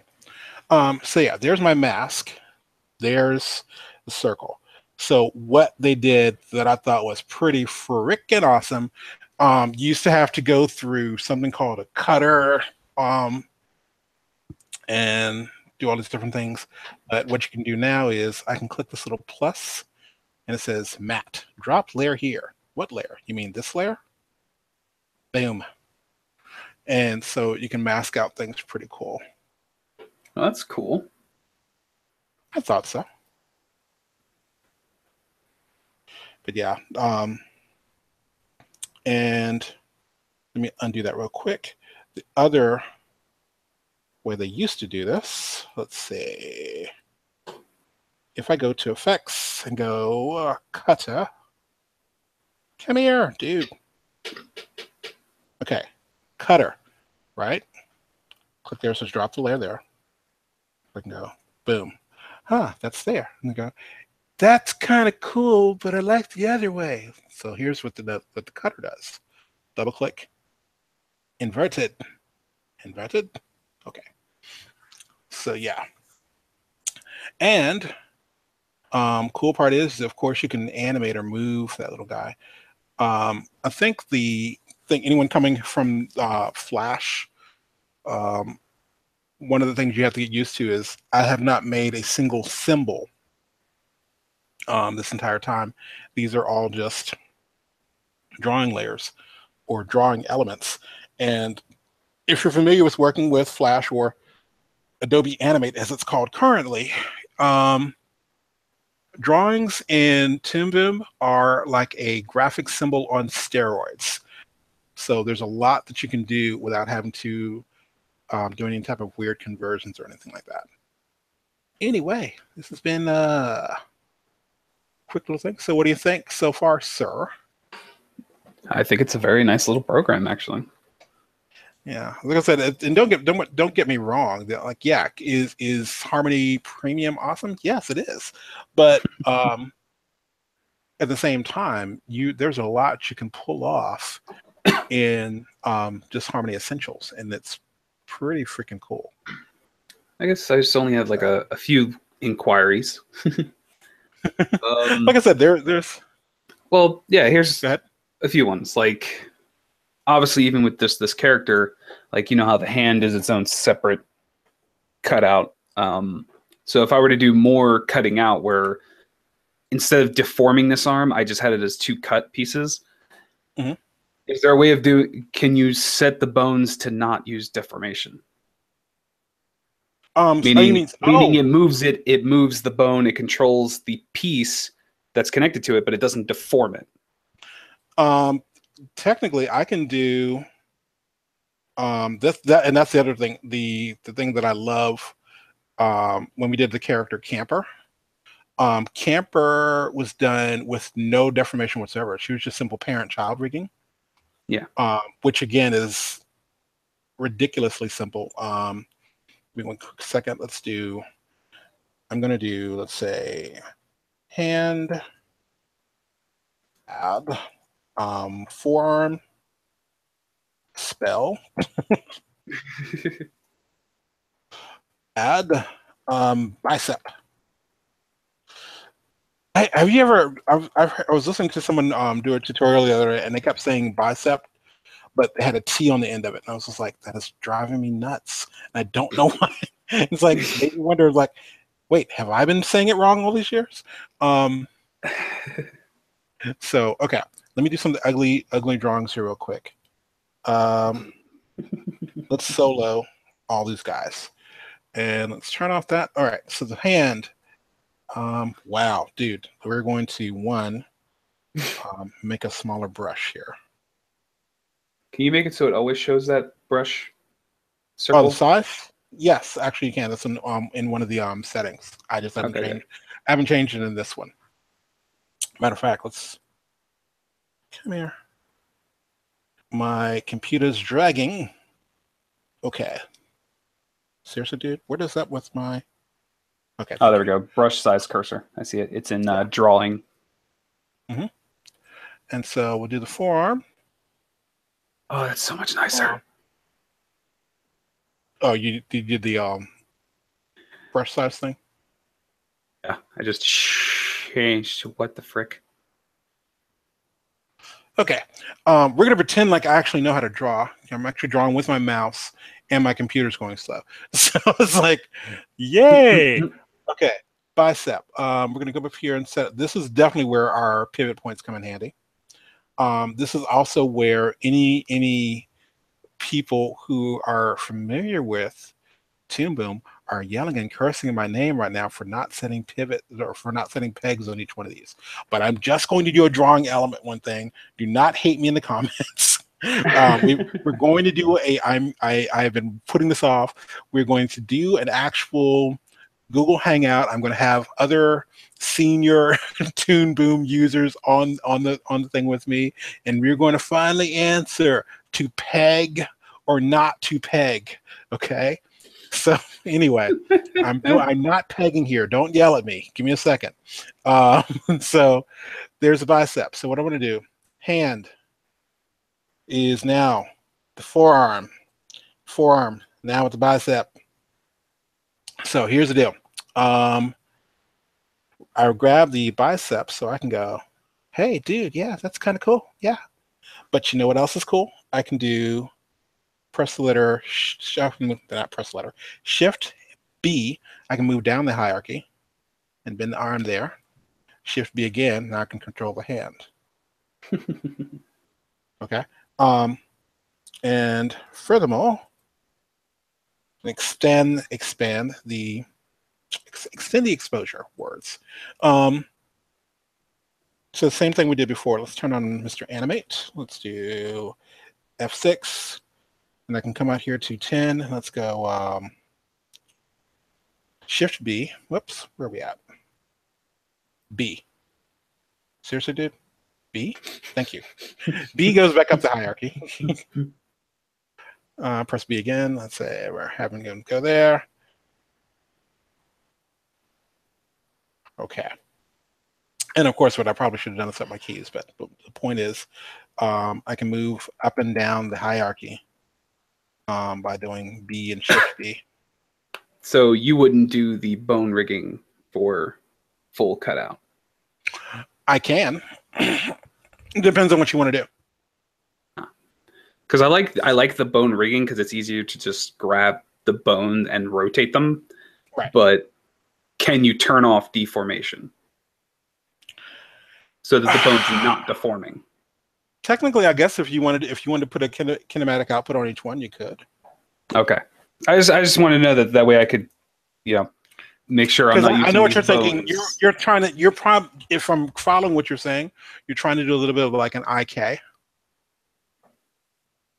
So yeah, there's my mask. There's the circle. So what they did that I thought was pretty freaking awesome, you used to have to go through something called a cutter, um, and do all these different things. But what you can do now is I can click this little plus, and it says matte. Drop layer here. What layer? You mean this layer? Boom. And so you can mask out things pretty cool. Well, that's cool. I thought so. But yeah, and let me undo that real quick. The other way they used to do this, let's see. If I go to effects and go cutter, come here, dude. Okay, cutter, right? Click there, so drop the layer there. I can go, boom. Huh, that's there. And I go, that's kind of cool, but I like the other way. So here's what the cutter does. Double click, inverted, inverted. Okay. So yeah, and cool part is, of course, you can animate or move that little guy. I think the thing, anyone coming from Flash, um, one of the things you have to get used to is I have not made a single symbol this entire time. These are all just drawing layers or drawing elements. And if you're familiar with working with Flash or Adobe Animate, as it's called currently, um, drawings in Toon Boom are like a graphic symbol on steroids. So there's a lot that you can do without having to do any type of weird conversions or anything like that. Anyway, this has been a quick little thing. So what do you think so far, sir? I think it's a very nice little program, actually. Yeah, like I said, and don't get me wrong. Like, yeah, is Harmony Premium awesome? Yes, it is. But at the same time, there's a lot you can pull off in just Harmony Essentials, and it's pretty freaking cool. I guess I just only have like a few inquiries. Like I said, there's. Well, yeah, here's Go ahead. a few ones. Like, obviously, even with this character, like, you know how the hand is its own separate cutout. So if I were to do more cutting out, where instead of deforming this arm, I just had it as two cut pieces. Mm-hmm. Is there a way of doing? Can you set the bones to not use deformation? Oh, you mean? Meaning Oh, it moves the bone, it controls the piece that's connected to it, but it doesn't deform it. um, technically, I can do and that's the other thing. The thing that I love when we did the character Camper. Camper was done with no deformation whatsoever. She was just simple parent-child rigging. Yeah. Which again is ridiculously simple. Give me one quick second. I'm going to do, let's say, hand, add, forearm, spell, add, bicep. Have you ever? I was listening to someone do a tutorial the other day, and they kept saying bicep, but they had a T on the end of it, and I was just like, that is driving me nuts. And I don't know why. It's like made me wonder, like, wait, have I been saying it wrong all these years? So okay, let me do some ugly drawings here real quick. Let's solo all these guys, and let's turn off that. All right, so the hand. Wow, dude, we're going to make a smaller brush here. Can you make it so it always shows that brush Oh, the circle? size? Yes, actually you can. That's in one of the settings. I just haven't Okay, changed. I haven't changed it in this one. Matter of fact, let's come here. My computer's dragging. Okay. Seriously, dude, where does that with my? Okay, oh, thank there we you. go. Brush size cursor. I see it. It's in Yeah. drawing. Mm-hmm. And so we'll do the forearm. Oh, that's so much nicer. Oh, you did the brush size thing? Yeah, I just changed. What the frick? Okay. We're gonna pretend like I actually know how to draw. I'm actually drawing with my mouse, and my computer's going slow. So it's like, yay! Okay, bicep. We're gonna go up here and set. This is definitely where our pivot points come in handy. This is also where any people who are familiar with Toon Boom are yelling and cursing my name right now for not setting pivots or for not setting pegs on each one of these. But I'm just going to do a drawing element one thing. Do not hate me in the comments. We're going to do I've been putting this off. We're going to do an actual Google Hangout. I'm going to have other senior Toon Boom users on the thing with me, and we're going to finally answer to peg or not to peg. Okay. So anyway, I'm not pegging here. Don't yell at me. Give me a second. So there's a bicep. So what I'm going to do, hand is now the forearm. Forearm now with the bicep. So here's the deal. I grab the bicep so I can go, hey, dude, yeah, that's kind of cool. Yeah. But you know what else is cool? I can do press the letter, not press the letter, Shift B. I can move down the hierarchy and bend the arm there. Shift B again. Now I can control the hand. Okay. And furthermore, expand the exposure words. So the same thing we did before. Let's turn on Mr. Animate. Let's do F6. And I can come out here to 10. Let's go Shift B. Whoops, where are we at? B. Seriously, dude? B? Thank you. B goes back up the hierarchy. Press B again. Let's say we're having him go there. Okay. And of course, what I probably should have done is set my keys, but the point is I can move up and down the hierarchy by doing B and Shift B. So you wouldn't do the bone rigging for full cutout? I can. It depends on what you want to do. Because I like the bone rigging because it's easier to just grab the bone and rotate them. Right. But can you turn off deformation so that the bone's not deforming? Technically, I guess if you wanted to put a kinematic output on each one, you could. Okay. I just want to know that way I could, make sure I'm not using. I know what you're bones. thinking. If I'm following what you're saying, you're trying to do a little bit of like an IK.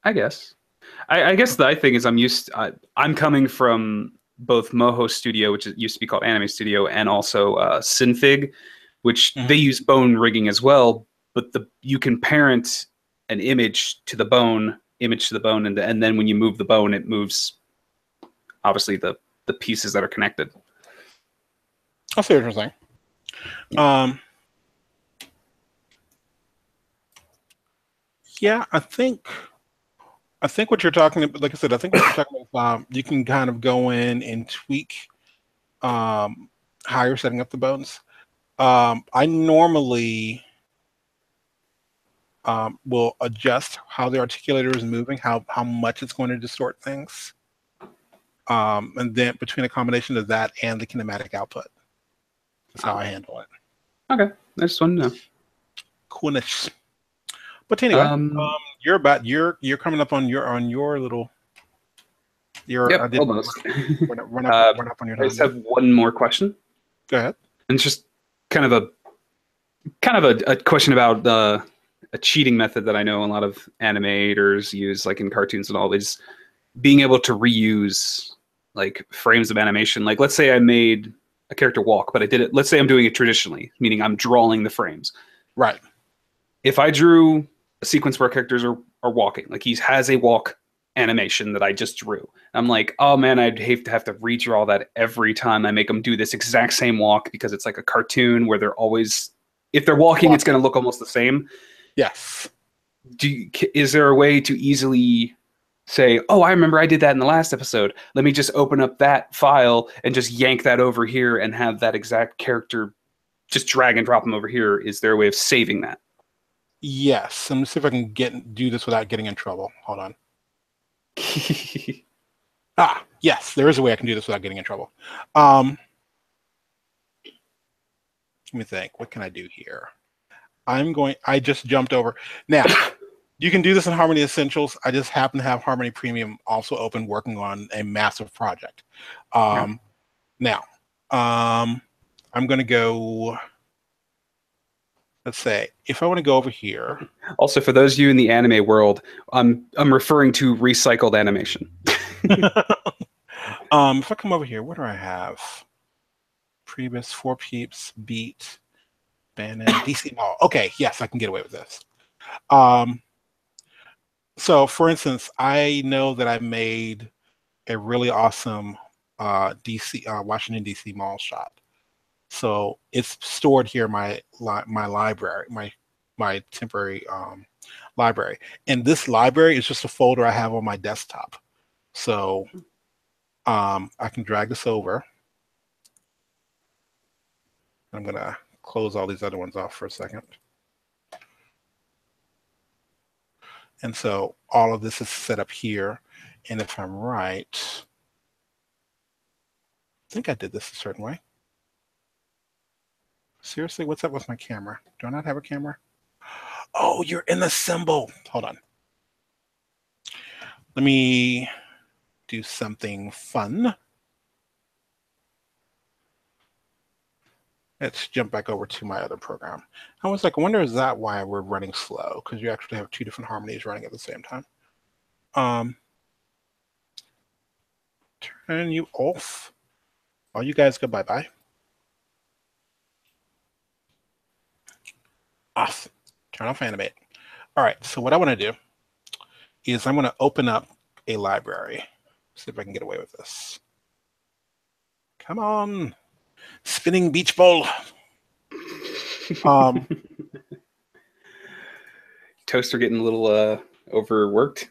I guess. I guess the thing is I'm coming from both Moho Studio, which used to be called Anime Studio, and also Synfig, which they use bone rigging as well. But you can parent an image to the bone, and then when you move the bone, it moves obviously the pieces that are connected. I see what you're saying. Yeah, I think what you're talking about, like I said, I think what you're talking about, you can kind of go in and tweak how you're setting up the bones. I normally will adjust how the articulator is moving, how much it's going to distort things. And then between a combination of that and the kinematic output. That's how I handle it. Okay. I just want to know. Coolness. But anyway, you're coming up on your little Yep, almost. Run up on your time. I just have one more question. Go ahead. And it's just kind of a question about a cheating method that I know a lot of animators use, like in cartoons and all, is being able to reuse like frames of animation. Like, let's say I made a character walk, but I did it. Let's say I'm doing it traditionally, meaning I'm drawing the frames. Right. If I drew a sequence where characters are walking, like he has a walk animation that I just drew, I'm like, oh man, I'd hate to have to redraw that every time I make them do this exact same walk, because it's like a cartoon where they're always, if they're walking, it's going to look almost the same. Yes. Is there a way to easily say, oh, I remember I did that in the last episode. Let me just open up that file and just yank that over here and have that exact character just drag and drop them over here. Is there a way of saving that? Yes. Let me see if I can do this without getting in trouble. Hold on. Yes, there is a way I can do this without getting in trouble. Let me think. What can I do here? I just jumped over. Now, you can do this in Harmony Essentials. I just happen to have Harmony Premium also open, working on a massive project. Now, I'm going to go, let's say, if I want to go over here. Also, for those of you in the anime world, I'm referring to recycled animation. If I come over here, what do I have? Priebus, Four Peeps, Beat, Bannon, DC Mall. Okay, yes, I can get away with this. So, for instance, I know that I made a really awesome Washington DC Mall shot. So it's stored here in my library, my temporary library. And this library is just a folder I have on my desktop. So I can drag this over. I'm gonna close all these other ones off for a second. And so all of this is set up here. And if I'm right, I think I did this a certain way. Seriously, what's up with my camera? Do I not have a camera? Oh, you're in the symbol. Hold on. Let me do something fun. Let's jump back over to my other program. I was like, I wonder, is that why we're running slow? Because you actually have two different harmonies running at the same time. Turn you off. All you guys go bye-bye. Off. Turn off animate. All right, so what I want to do is I'm going to open up a library. See if I can get away with this. Come on. Spinning beach ball. Toaster getting a little overworked.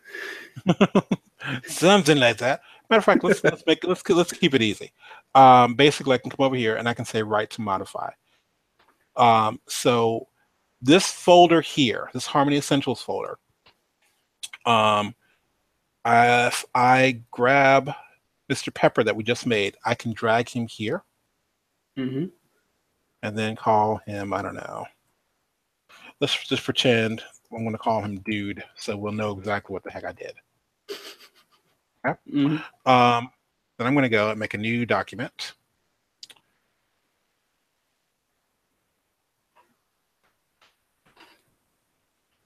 Something like that. Matter of fact, let's keep it easy. Basically, I can come over here and I can say write to modify. So this folder here, this Harmony Essentials folder, if I grab Mr. Pepper that we just made, I can drag him here. Mm-hmm. And then call him, I don't know. Let's just pretend I'm going to call him Dude, so we'll know exactly what the heck I did. Okay. Mm-hmm. Then I'm going to go and make a new document.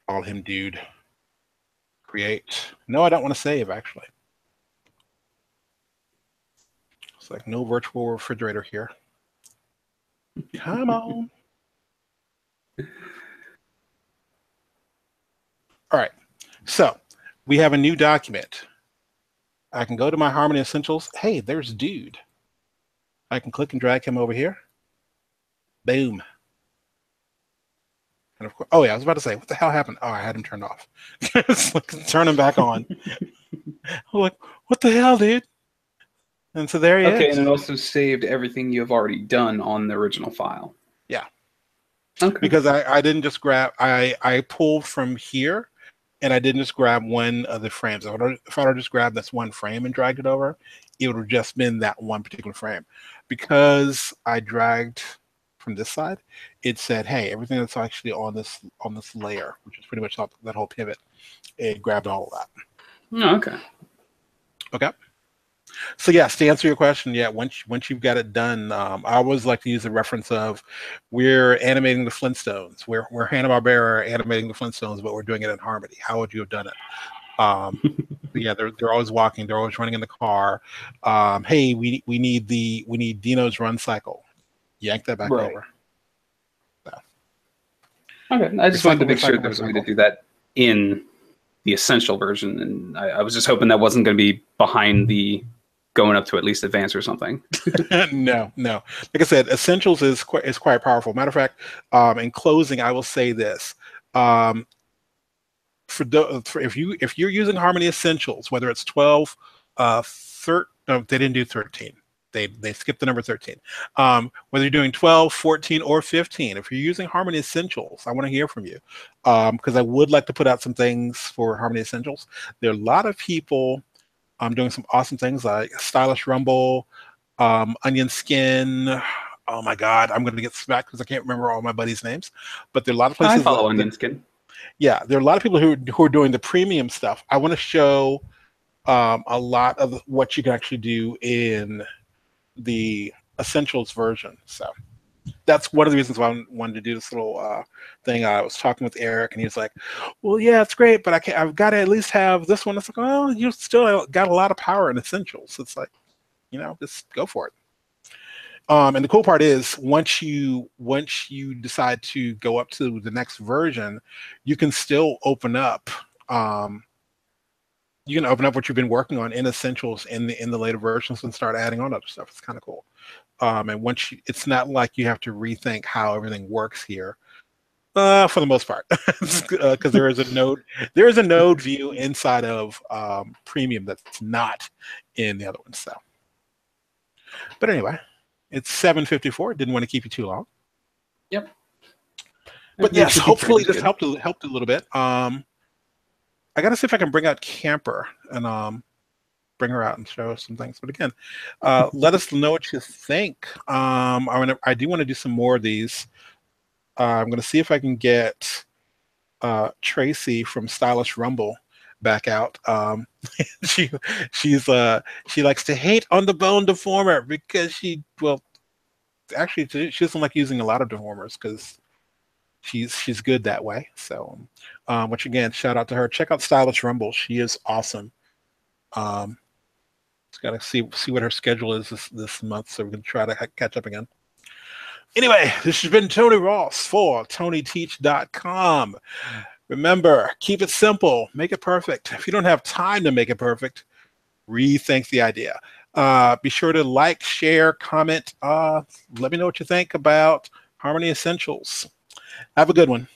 Call him Dude. Create. No, I don't want to save, actually. It's like no virtual refrigerator here. Come on. All right. So we have a new document. I can go to my Harmony Essentials. Hey, there's Dude. I can click and drag him over here. Boom. And of course, oh yeah, I was about to say, what the hell happened? Oh, I had him turned off. Turn him back on. I'm like, what the hell, dude? And so there he is. Okay, and it also saved everything you have already done on the original file. Yeah. Okay. Because I didn't just grab, I pulled from here, and I didn't just grab one of the frames. If I would just grabbed this one frame and dragged it over, it would have just been that one particular frame. Because I dragged from this side, it said, hey, everything that's actually on this layer, which is pretty much that whole pivot, it grabbed all of that. Oh, okay. Okay. So yes, to answer your question, yeah, once you've got it done, I always like to use the reference of we're animating the Flintstones. We're Hanna-Barbera animating the Flintstones, but we're doing it in Harmony. How would you have done it? Yeah, they're always walking. They're always running in the car. Hey, we need Dino's run cycle. Yank that back over. So. Okay, I just wanted to make sure there was a way to do that in the essential version, and I was just hoping that wasn't going to be behind the going up to at least advanced or something. No. Like I said, essentials is quite powerful. Matter of fact, in closing, I will say this. for if you're using Harmony Essentials, whether it's 12, no, they didn't do 13. They skipped the number 13. Whether you're doing 12, 14, or 15, if you're using Harmony Essentials, I want to hear from you, because I would like to put out some things for Harmony Essentials. There are a lot of people doing some awesome things like Stylish Rumble, Onion Skin. Oh my God, I'm going to get smacked because I can't remember all my buddies' names. But there are a lot of I places follow Onion Skin. yeah, there are a lot of people who are doing the premium stuff. I want to show a lot of what you can actually do in the essentials version. So that's one of the reasons why I wanted to do this little thing. I was talking with Eric, and he was like, "Well, yeah, it's great, but I've got to at least have this one." It's like, "Oh, you still got a lot of power in essentials." It's like, just go for it. And the cool part is once you decide to go up to the next version, you can still open up. You can open up what you've been working on in essentials in the later versions and start adding on other stuff. It's kind of cool. And it's not like you have to rethink how everything works here. For the most part, because there is a node view inside of Premium that's not in the other ones. So, but anyway, it's 7:54. Didn't want to keep you too long. Yep. But yes, hopefully this helped a little bit. I got to see if I can bring out Camper and bring her out and show us some things. But again, let us know what you think. I do want to do some more of these. I'm going to see if I can get Tracy from Stylish Rumble back out. She likes to hate on the Bone Deformer because actually she doesn't like using a lot of deformers because she's good that way. So, which again, shout out to her. Check out Stylish Rumble. She is awesome. Just gotta see what her schedule is this month, so we're gonna try to catch up again. Anyway, this has been Tony Ross for TonyTeach.com. Remember, keep it simple, make it perfect. If you don't have time to make it perfect, rethink the idea. Be sure to like, share, comment. Let me know what you think about Harmony Essentials. Have a good one.